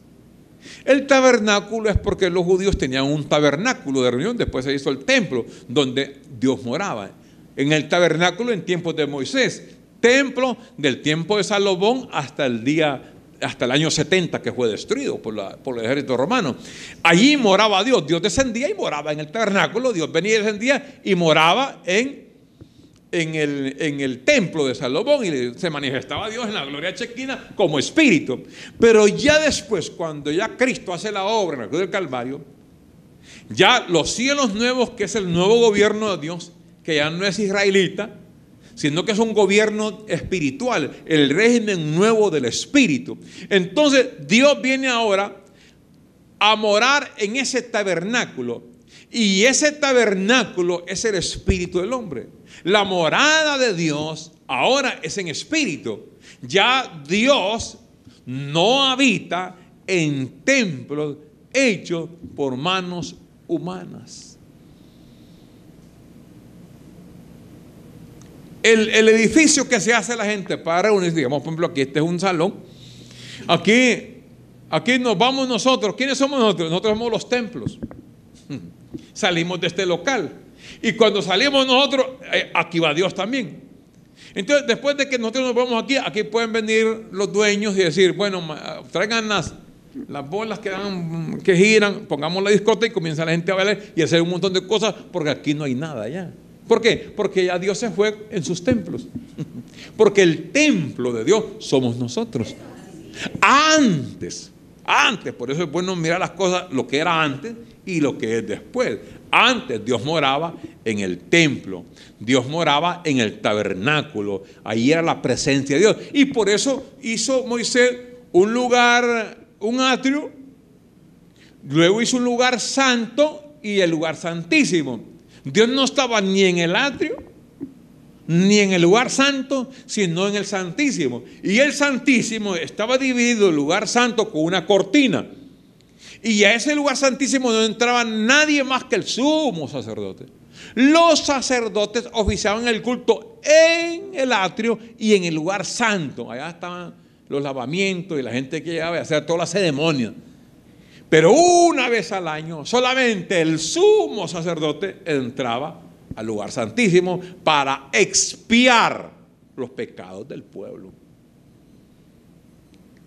El tabernáculo es porque los judíos tenían un tabernáculo de reunión, después se hizo el templo donde Dios moraba. En el tabernáculo en tiempos de Moisés, templo del tiempo de Salomón hasta el año 70 que fue destruido por el ejército romano. Allí moraba Dios. Dios descendía y moraba en el tabernáculo. Dios venía y descendía y moraba en el templo de Salomón, y se manifestaba Dios en la gloria chequina como espíritu. Pero ya después, cuando ya Cristo hace la obra en la cruz del Calvario, ya los cielos nuevos, que es el nuevo gobierno de Dios, que ya no es israelita, sino que es un gobierno espiritual, el régimen nuevo del espíritu. Entonces Dios viene ahora a morar en ese tabernáculo, y ese tabernáculo es el espíritu del hombre. La morada de Dios ahora es en espíritu. Ya Dios no habita en templos hechos por manos humanas. El edificio que se hace la gente para reunirse, digamos, por ejemplo, aquí este es un salón. Aquí nos vamos nosotros. ¿Quiénes somos nosotros? Nosotros somos los templos. Salimos de este local. Y cuando salimos nosotros, aquí va Dios también. Entonces, después de que nosotros nos vamos aquí pueden venir los dueños y decir, bueno, traigan las bolas que giran, pongamos la discoteca, y comienza la gente a bailar y hacer un montón de cosas, porque aquí no hay nada ya. ¿Por qué? Porque ya Dios se fue en sus templos. Porque el templo de Dios somos nosotros. Antes, por eso es bueno mirar las cosas, lo que era antes y lo que es después. Antes Dios moraba en el templo, Dios moraba en el tabernáculo, ahí era la presencia de Dios. Y por eso hizo Moisés un lugar, un atrio, luego hizo un lugar santo y el lugar santísimo. Dios no estaba ni en el atrio, ni en el lugar santo, sino en el santísimo. Y el santísimo estaba dividido, el lugar santo, con una cortina. Y a ese lugar santísimo no entraba nadie más que el sumo sacerdote. Los sacerdotes oficiaban el culto en el atrio y en el lugar santo. Allá estaban los lavamientos y la gente que llegaba a hacer toda la ceremonia. Pero una vez al año solamente el sumo sacerdote entraba al lugar santísimo para expiar los pecados del pueblo.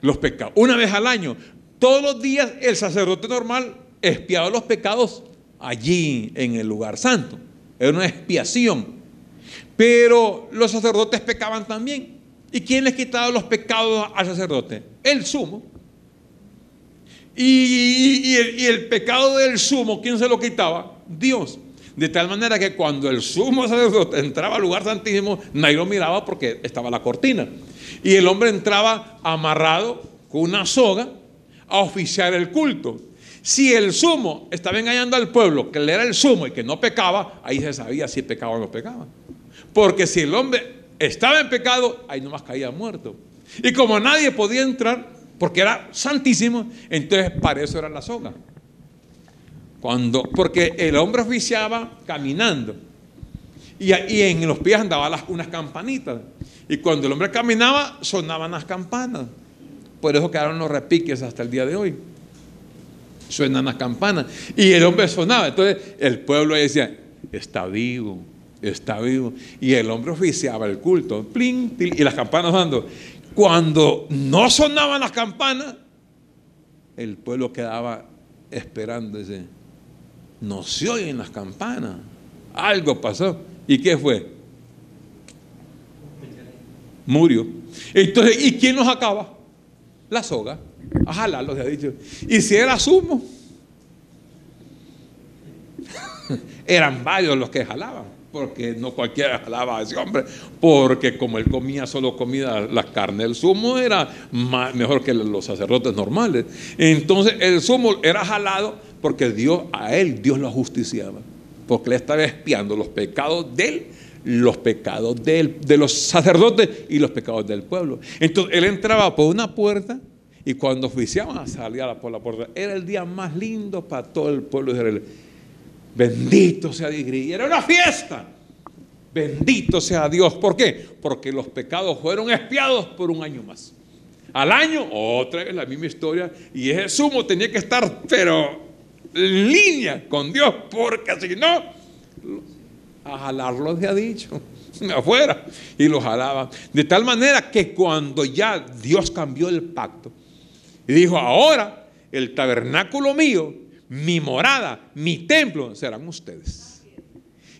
Los pecados, una vez al año. Todos los días el sacerdote normal expiaba los pecados allí en el lugar santo. Era una expiación. Pero los sacerdotes pecaban también. ¿Y quién les quitaba los pecados al sacerdote? El sumo. Y el pecado del sumo, ¿quién se lo quitaba? Dios. De tal manera que cuando el sumo sacerdote entraba al lugar santísimo, nadie lo miraba porque estaba la cortina. Y el hombre entraba amarrado con una soga a oficiar el culto. Si el sumo estaba engañando al pueblo, que él era el sumo y que no pecaba, ahí se sabía si pecaba o no pecaba. Porque si el hombre estaba en pecado, ahí nomás caía muerto. Y como nadie podía entrar, porque era santísimo, entonces para eso era la soga. Porque el hombre oficiaba caminando. Y en los pies andaban unas campanitas. Y cuando el hombre caminaba, sonaban las campanas. Por eso quedaron los repiques hasta el día de hoy. Suenan las campanas. Y el hombre sonaba. Entonces el pueblo decía, está vivo, está vivo. Y el hombre oficiaba el culto. Pling, pling, y las campanas dando. Cuando no sonaban las campanas, el pueblo quedaba esperando. Dice, no se oyen las campanas. Algo pasó. ¿Y qué fue? Murió. Entonces, ¿y quién los acaba? La soga. A jalarlo, se ha dicho. Y si era sumo, eran varios los que jalaban, porque no cualquiera jalaba a ese hombre, porque como él comía solo comida, la carne del sumo era mejor que los sacerdotes normales. Entonces el sumo era jalado porque Dios lo ajusticiaba, porque le estaba expiando los pecados de él, los pecados de los sacerdotes y los pecados del pueblo. Entonces él entraba por una puerta y cuando oficiaban salía por la puerta. Era el día más lindo para todo el pueblo de Israel. Bendito sea Dios. Y era una fiesta. Bendito sea Dios. ¿Por qué? Porque los pecados fueron expiados por un año más. Al año, otra vez la misma historia. Y ese sumo tenía que estar, pero en línea con Dios, porque si no, a jalarlo se ha dicho, afuera. Y lo jalaban. De tal manera que cuando ya Dios cambió el pacto y dijo, ahora el tabernáculo mío, mi morada, mi templo serán ustedes.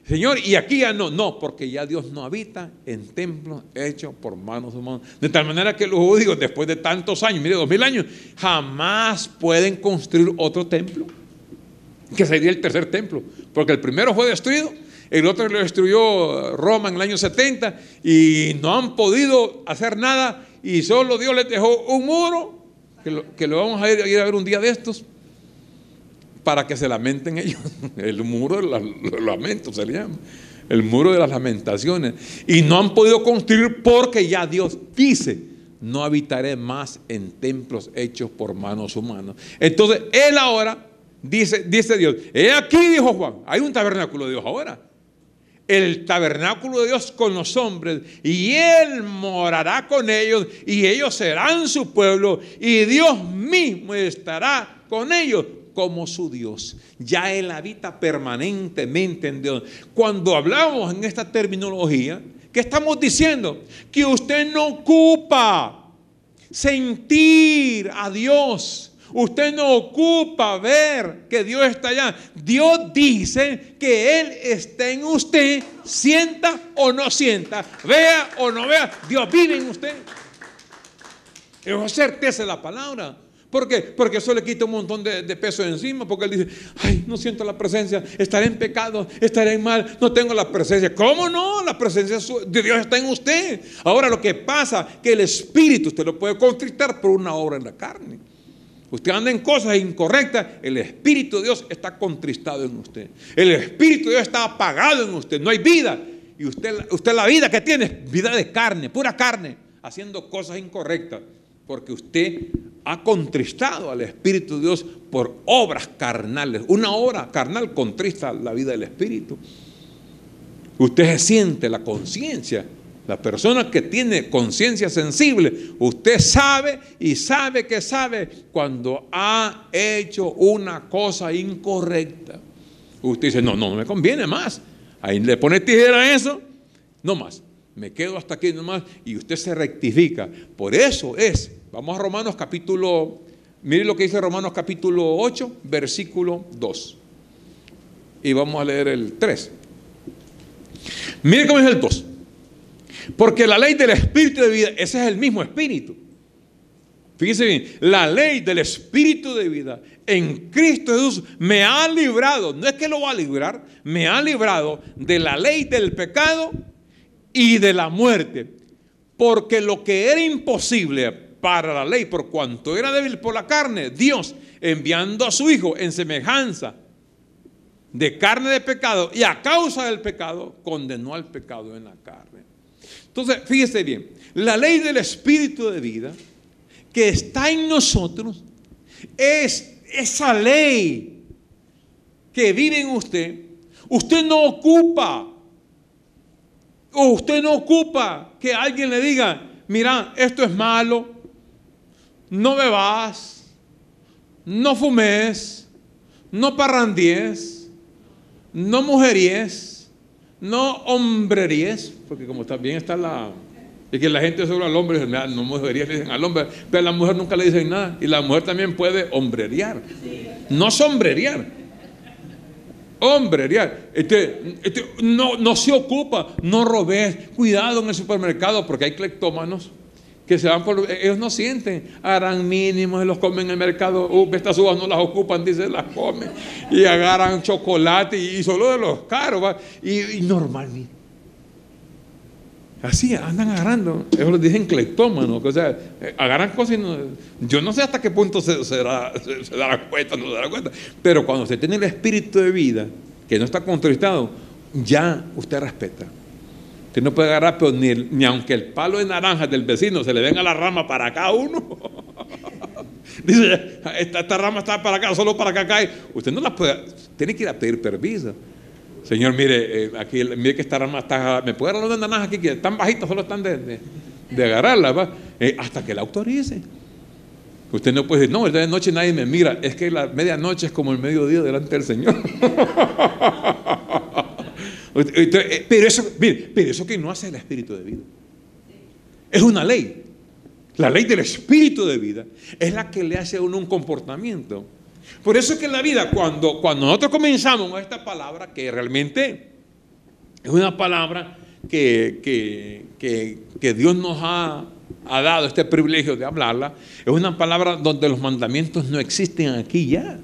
Señor, y aquí ya no, porque ya Dios no habita en templos hechos por manos humanas. De tal manera que los judíos, después de tantos años, mire, 2000 años, jamás pueden construir otro templo, que sería el tercer templo, porque el primero fue destruido, el otro lo destruyó Roma en el año 70, y no han podido hacer nada, y solo Dios les dejó un muro, que lo vamos a ir a ver un día de estos, para que se lamenten ellos. El muro de los lamentos se le llama, el muro de las lamentaciones. Y no han podido construir porque ya Dios dice, no habitaré más en templos hechos por manos humanas. Entonces Él ahora dice Dios, he aquí, dijo Juan, hay un tabernáculo de Dios ahora, el tabernáculo de Dios con los hombres, y Él morará con ellos, y ellos serán su pueblo, y Dios mismo estará con ellos como su Dios. Ya Él habita permanentemente en Dios. Cuando hablamos en esta terminología, ¿qué estamos diciendo? Que usted no ocupa sentir a Dios. Usted no ocupa ver que Dios está allá. Dios dice que Él está en usted, sienta o no sienta, vea o no vea, Dios vive en usted. Es certeza de la palabra. ¿Por qué? Porque eso le quita un montón de peso encima, porque Él dice, ay, no siento la presencia, estaré en pecado, estaré en mal, no tengo la presencia. ¿Cómo no? La presencia de Dios está en usted. Ahora lo que pasa, que el Espíritu usted lo puede contrictar por una obra en la carne. Usted anda en cosas incorrectas, el Espíritu de Dios está contristado en usted. El Espíritu de Dios está apagado en usted, no hay vida. Y usted la vida que tiene es vida de carne, pura carne, haciendo cosas incorrectas. Porque usted ha contristado al Espíritu de Dios por obras carnales. Una obra carnal contrista la vida del Espíritu. Usted se siente la conciencia. La persona que tiene conciencia sensible, usted sabe y sabe que sabe cuando ha hecho una cosa incorrecta. Usted dice, no me conviene más. Ahí le pone tijera a eso, no más. Me quedo hasta aquí nomás, y usted se rectifica. Por eso es, vamos a Romanos capítulo, mire lo que dice Romanos capítulo 8, versículo 2. Y vamos a leer el 3. Mire cómo es el 2. Porque la ley del Espíritu de vida, ese es el mismo Espíritu. Fíjense bien, la ley del Espíritu de vida en Cristo Jesús me ha librado, no es que lo va a librar, me ha librado de la ley del pecado y de la muerte, porque lo que era imposible para la ley, por cuanto era débil por la carne, Dios, enviando a su Hijo en semejanza de carne de pecado, y a causa del pecado, condenó al pecado en la carne. Entonces, fíjese bien, la ley del Espíritu de vida que está en nosotros es esa ley que vive en usted. Usted no ocupa que alguien le diga, mira, esto es malo, no bebas, no fumes, no parrandies, no mujeries, no hombreríes, porque como también está es que la gente sobre al hombre dice, no mujerías le dicen al hombre, pero a la mujer nunca le dicen nada, y la mujer también puede hombrerear, no sombrerear. Hombrerear. No se ocupa, no robes, cuidado en el supermercado, porque hay cleptómanos que se van por, ellos no sienten, harán mínimos, se los comen en el mercado, estas uvas no las ocupan, dice, las comen, y agarran chocolate, y solo de los caros, ¿va? Y normalmente así andan agarrando, ellos les dicen cleptómanos, o sea, agarran cosas y yo no sé hasta qué punto se dará cuenta, no se dará cuenta, pero cuando usted tiene el espíritu de vida, que no está contristado, ya usted respeta. Usted no puede agarrar, pero ni aunque el palo de naranja del vecino se le venga la rama para acá a uno. Dice, esta rama está para acá, solo para acá cae. Usted no la puede, tiene que ir a pedir permiso. Señor, mire, aquí, mire que esta rama está, ¿me puede dar una naranja aquí que están bajitas, solo están de agarrarla, ¿va? Hasta que la autorice. Usted no puede decir, no, de noche nadie me mira. Es que la medianoche es como el mediodía delante del Señor. Pero eso que no hace el Espíritu de vida. Es una ley. La ley del Espíritu de vida es la que le hace a uno un comportamiento. Por eso es que en la vida, cuando nosotros comenzamos con esta palabra, que realmente es una palabra que Dios nos ha dado este privilegio de hablarla, es una palabra donde los mandamientos no existen aquí ya.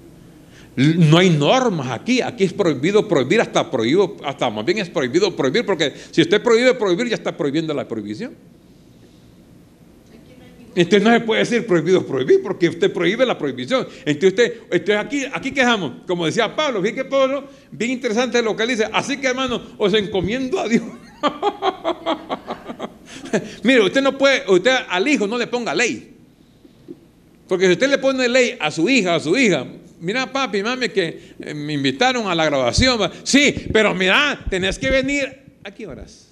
No hay normas aquí es prohibido prohibir, hasta más bien es prohibido prohibir, porque si usted prohíbe prohibir, ya está prohibiendo la prohibición. Entonces no se puede decir prohibido prohibir, porque usted prohíbe la prohibición. Entonces aquí quejamos, como decía Pablo, fíjate que Pablo, bien interesante lo que él dice, así que hermano, os encomiendo a Dios. Mire, usted al hijo no le ponga ley, porque si usted le pone ley a su hija, mira papi, mami, que me invitaron a la graduación, sí, pero mira, tenés que venir, ¿a qué horas?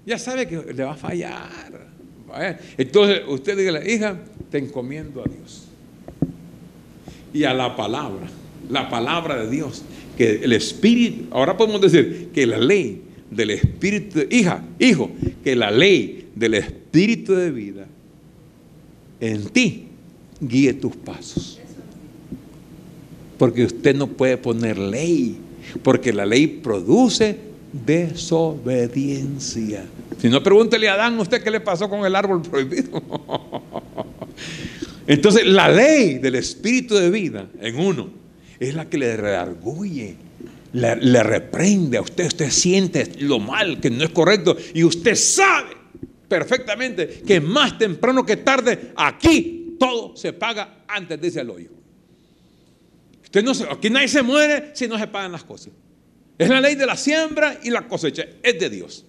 Ya sabe que le va a fallar. Entonces usted diga, hija, te encomiendo a Dios y a la palabra de Dios, que el Espíritu, ahora podemos decir que la ley del Espíritu, hijo, que la ley del Espíritu de vida en ti guíe tus pasos, porque usted no puede poner ley, porque la ley produce desobediencia. Si no, pregúntele a Adán, ¿usted qué le pasó con el árbol prohibido? Entonces la ley del Espíritu de vida en uno es la que le redarguye, le reprende a usted. Usted siente lo mal, que no es correcto, y usted sabe perfectamente que más temprano que tarde aquí todo se paga antes de irse al hoyo. Aquí nadie se muere si no se pagan las cosas. Es la ley de la siembra y la cosecha, es de Dios.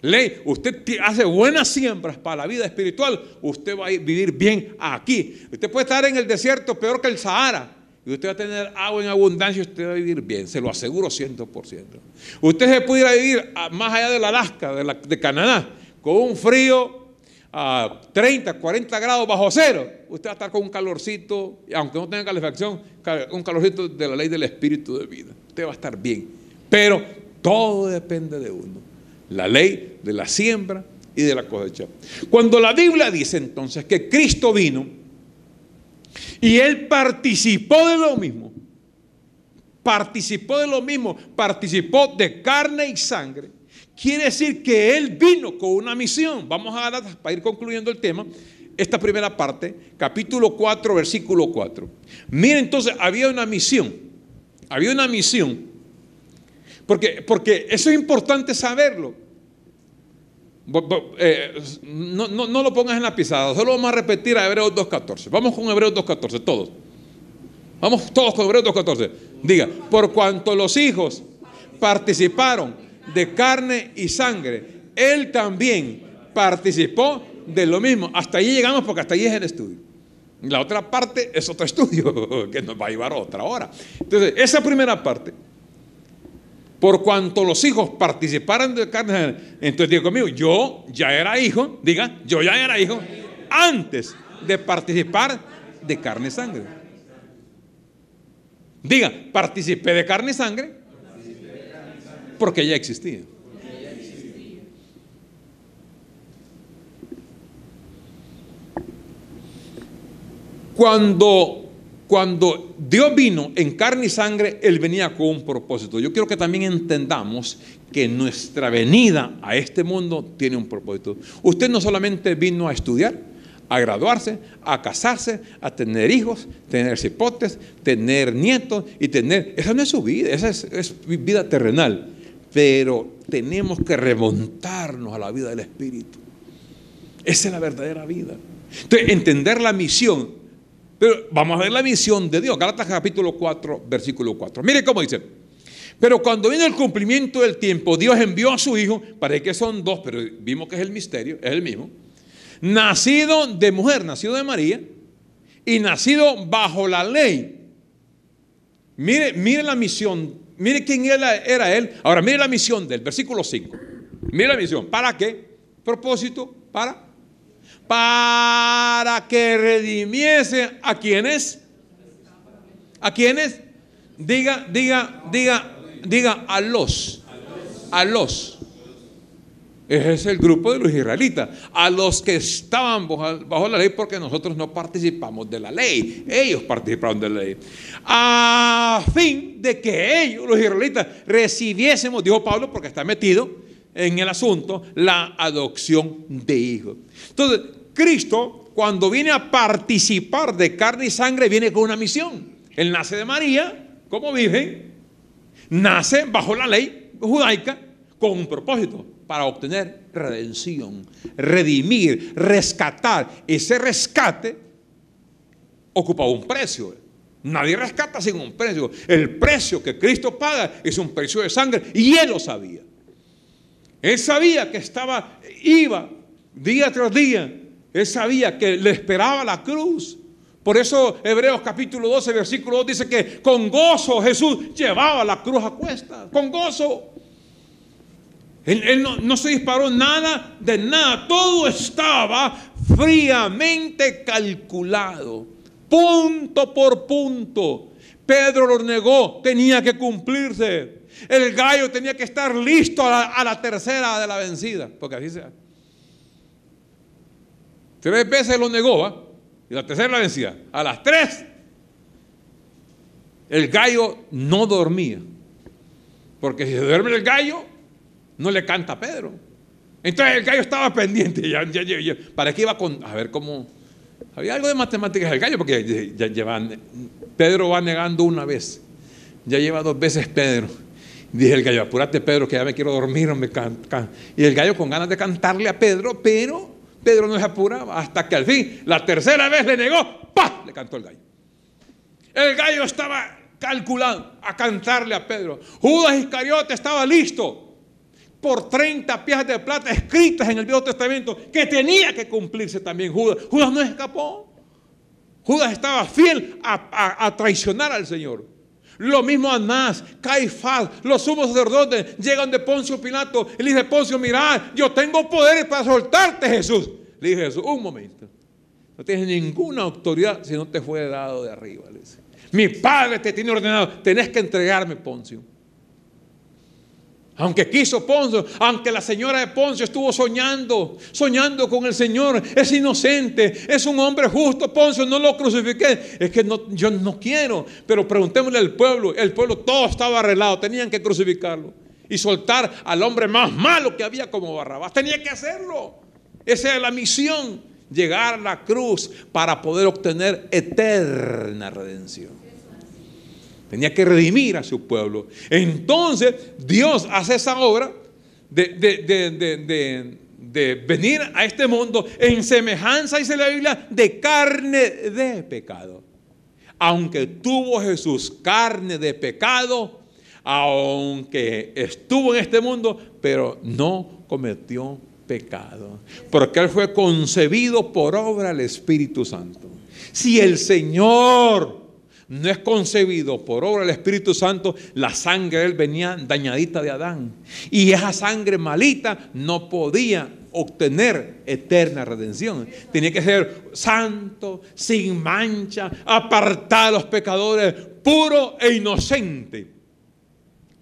Ley, usted hace buenas siembras para la vida espiritual, usted va a vivir bien aquí. Usted puede estar en el desierto peor que el Sahara, y usted va a tener agua en abundancia, usted va a vivir bien, se lo aseguro 100%. Usted se puede ir a vivir más allá del Alaska, de Canadá, con un frío a 30, 40 grados bajo cero. Usted va a estar con un calorcito, aunque no tenga calefacción, un calorcito de la ley del Espíritu de vida. Usted va a estar bien, pero todo depende de uno. La ley de la siembra y de la cosecha. Cuando la Biblia dice entonces que Cristo vino y Él participó de lo mismo, participó de carne y sangre, quiere decir que Él vino con una misión. Vamos a dar, para ir concluyendo el tema, esta primera parte, capítulo 4, versículo 4. Miren, entonces había una misión, porque eso es importante saberlo. No lo pongas en la pizarra, solo vamos a repetir a Hebreos 2.14. Vamos con Hebreos 2.14, todos. Vamos todos con Hebreos 2.14. Diga, por cuanto los hijos participaron de carne y sangre, Él también participó de lo mismo. Hasta ahí llegamos, porque hasta ahí es el estudio. La otra parte es otro estudio que nos va a llevar a otra hora. Entonces, esa primera parte, por cuanto los hijos participaran de carne, entonces diga conmigo, yo ya era hijo antes de participar de carne y sangre. Diga, participé de carne y sangre porque ya existía. Cuando Dios vino en carne y sangre, Él venía con un propósito. Yo quiero que también entendamos que nuestra venida a este mundo tiene un propósito. Usted no solamente vino a estudiar, a graduarse, a casarse, a tener hijos, tener cipotes, tener nietos y tener... Esa no es su vida, esa es vida terrenal. Pero tenemos que remontarnos a la vida del Espíritu. Esa es la verdadera vida. Entonces, entender la misión. Pero vamos a ver la misión de Dios. Gálatas capítulo 4, versículo 4. Mire cómo dice. Pero cuando vino el cumplimiento del tiempo, Dios envió a su Hijo, parece que son dos, pero vimos que es el misterio, es el mismo, nacido de mujer, nacido de María, y nacido bajo la ley. Mire la misión mire quién era él. Ahora mire la misión del versículo 5. Mire la misión. ¿Para qué? Propósito. Para que redimiese a quienes. ¿A quienes? Diga a los. Ese es el grupo de los israelitas, a los que estaban bajo la ley, porque nosotros no participamos de la ley, ellos participaron de la ley, a fin de que ellos, los israelitas, recibiésemos, dijo Pablo, porque está metido en el asunto, la adopción de hijos. Entonces, Cristo, cuando viene a participar de carne y sangre, viene con una misión. Él nace de María, como virgen, nace bajo la ley judaica, con un propósito: para obtener redención, redimir, rescatar. Ese rescate ocupa un precio. Nadie rescata sin un precio. El precio que Cristo paga es un precio de sangre, y Él lo sabía. Él sabía que iba día tras día. Él sabía que le esperaba la cruz. Por eso Hebreos capítulo 12, versículo 2 dice que con gozo Jesús llevaba la cruz a cuestas. Con gozo. Él no se disparó nada de nada. Todo estaba fríamente calculado, punto por punto. Pedro lo negó, tenía que cumplirse. El gallo tenía que estar listo a la tercera de la vencida, porque así sea. 3 veces lo negó, ¿va? Y la tercera la vencida. A las 3 el gallo no dormía, porque si se duerme el gallo, no le canta a Pedro. Entonces el gallo estaba pendiente. ¿Para qué iba a ver cómo? Había algo de matemáticas del gallo, porque Pedro va negando una vez. Ya lleva 2 veces Pedro. Dije el gallo: apúrate, Pedro, que ya me quiero dormir. Y el gallo con ganas de cantarle a Pedro, pero Pedro no se apuraba, hasta que al fin, la tercera vez le negó. ¡Pah! Le cantó el gallo. El gallo estaba calculado a cantarle a Pedro. Judas Iscariote estaba listo por 30 piezas de plata escritas en el Viejo Testamento, que tenía que cumplirse también Judas. Judas no escapó. Judas estaba fiel a traicionar al Señor. Lo mismo Anás, Caifás, los sumos sacerdotes llegan de Poncio Pilato y le dice: Poncio, mira, yo tengo poderes para soltarte, Jesús. Le dije: Jesús, un momento, no tienes ninguna autoridad si no te fue dado de arriba. Le dice: mi padre te tiene ordenado, tenés que entregarme, Poncio. Aunque quiso Poncio, aunque la señora de Poncio estuvo soñando con el Señor, es inocente, es un hombre justo, Poncio, no lo crucifiqué. Es que no, yo no quiero, pero preguntémosle al pueblo. El pueblo todo estaba arreglado, tenían que crucificarlo y soltar al hombre más malo que había como Barrabás. Tenía que hacerlo. Esa era la misión, llegar a la cruz para poder obtener eterna redención. Tenía que redimir a su pueblo. Entonces Dios hace esa obra de venir a este mundo en semejanza, dice la Biblia, de carne de pecado. Aunque tuvo Jesús carne de pecado, aunque estuvo en este mundo, pero no cometió pecado, porque Él fue concebido por obra del Espíritu Santo. Si el Señor no es concebido por obra del Espíritu Santo, la sangre de Él venía dañadita de Adán, y esa sangre malita no podía obtener eterna redención. Tenía que ser santo, sin mancha, apartado de los pecadores, puro e inocente,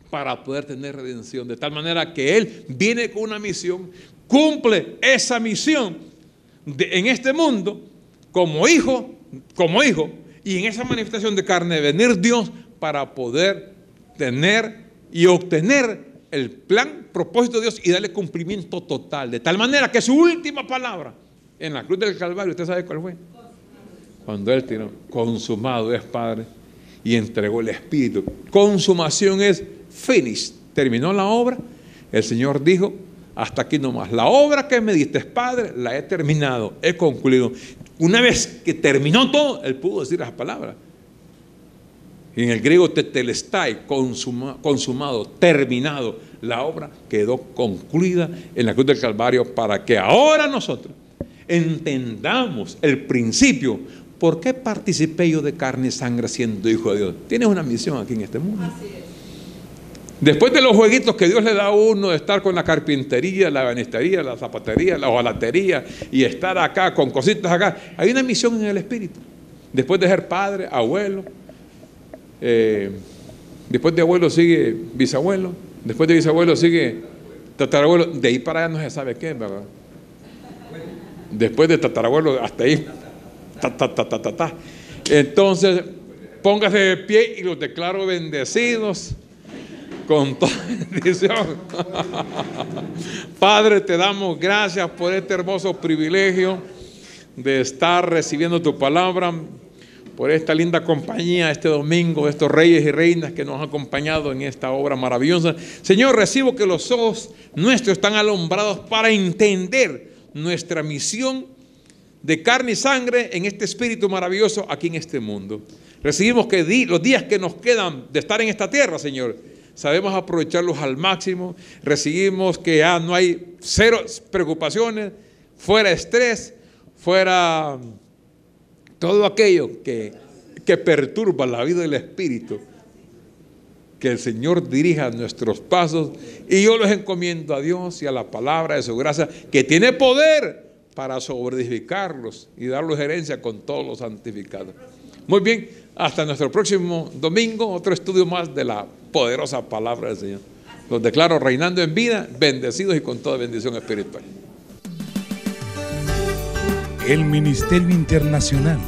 para poder tener redención. De tal manera que Él viene con una misión, cumple esa misión en este mundo como hijo, y en esa manifestación de carne de venir Dios para poder tener y obtener el plan, propósito de Dios, y darle cumplimiento total. De tal manera que su última palabra en la cruz del Calvario, ¿usted sabe cuál fue? Cuando Él tiró: consumado es, Padre, y entregó el Espíritu. Consumación es finish. Terminó la obra. El Señor dijo: hasta aquí nomás. La obra que me diste, Padre, la he terminado, he concluido. Una vez que terminó todo, Él pudo decir esas palabras. En el griego tetelestai, consumado, terminado. La obra quedó concluida en la cruz del Calvario, para que ahora nosotros entendamos el principio. ¿Por qué participé yo de carne y sangre siendo hijo de Dios? Tienes una misión aquí en este mundo. Así es. Después de los jueguitos que Dios le da a uno de estar con la carpintería, la ebanistería, la zapatería, la hojalatería y estar acá con cositas acá, hay una misión en el espíritu. Después de ser padre, abuelo, después de abuelo sigue bisabuelo, después de bisabuelo sigue tatarabuelo, de ahí para allá no se sabe qué, ¿verdad? Después de tatarabuelo hasta ahí, Entonces, póngase de pie y los declaro bendecidos con toda bendición. Padre, te damos gracias por este hermoso privilegio de estar recibiendo tu palabra, por esta linda compañía este domingo, de estos reyes y reinas que nos han acompañado en esta obra maravillosa. Señor, recibo que los ojos nuestros están alumbrados para entender nuestra misión de carne y sangre en este espíritu maravilloso aquí en este mundo. Recibimos que los días que nos quedan de estar en esta tierra, Señor, sabemos aprovecharlos al máximo. Recibimos que ya no hay cero preocupaciones, fuera estrés, fuera todo aquello que perturba la vida del espíritu. Que el Señor dirija nuestros pasos y yo los encomiendo a Dios y a la palabra de su gracia, que tiene poder para sobreedificarlos y darlos herencia con todos los santificados. Muy bien, hasta nuestro próximo domingo, otro estudio más de la poderosa palabra del Señor. Los declaro reinando en vida, bendecidos y con toda bendición espiritual. El Ministerio Internacional,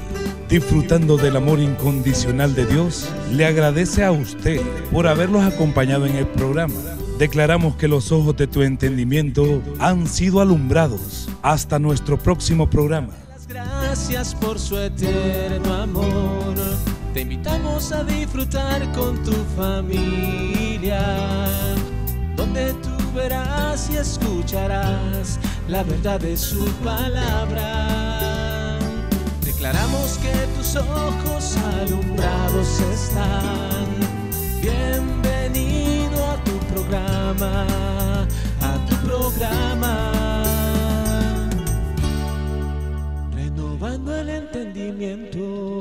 disfrutando del amor incondicional de Dios, le agradece a usted por haberlos acompañado en el programa. Declaramos que los ojos de tu entendimiento han sido alumbrados. Hasta nuestro próximo programa. Gracias por su eterno amor. Te invitamos a disfrutar con tu familia, donde tú verás y escucharás la verdad de su palabra. Declaramos que tus ojos alumbrados están. Bienvenido a tu programa, renovando el entendimiento.